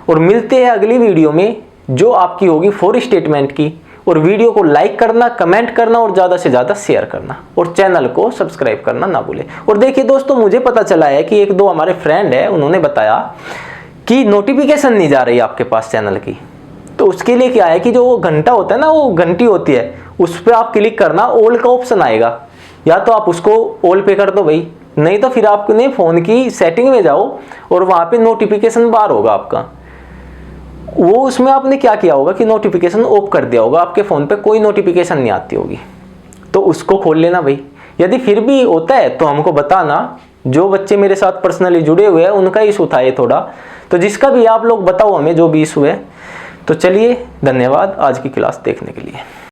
और मिलते हैं अगली वीडियो में जो आपकी होगी फॉर स्टेटमेंट की। और वीडियो को लाइक करना, कमेंट करना और ज़्यादा से ज़्यादा शेयर करना और चैनल को सब्सक्राइब करना ना भूलें। और देखिए दोस्तों, मुझे पता चला है कि एक दो हमारे फ्रेंड है, उन्होंने बताया कि नोटिफिकेशन नहीं जा रही आपके पास चैनल की। तो उसके लिए क्या है कि जो घंटा होता है ना, वो घंटी होती है, उस पर आप क्लिक करना, ऑल का ऑप्शन आएगा, या तो आप उसको ऑल पे कर दो भाई, नहीं तो फिर आपने फ़ोन की सेटिंग में जाओ और वहाँ पे नोटिफिकेशन बार होगा आपका, वो उसमें आपने क्या किया होगा कि नोटिफिकेशन ऑफ कर दिया होगा, आपके फ़ोन पे कोई नोटिफिकेशन नहीं आती होगी, तो उसको खोल लेना भाई। यदि फिर भी होता है तो हमको बताना, जो बच्चे मेरे साथ पर्सनली जुड़े हुए हैं उनका इशू था ये थोड़ा, तो जिसका भी आप लोग बताओ हमें जो भी इशू है। तो चलिए, धन्यवाद आज की क्लास देखने के लिए।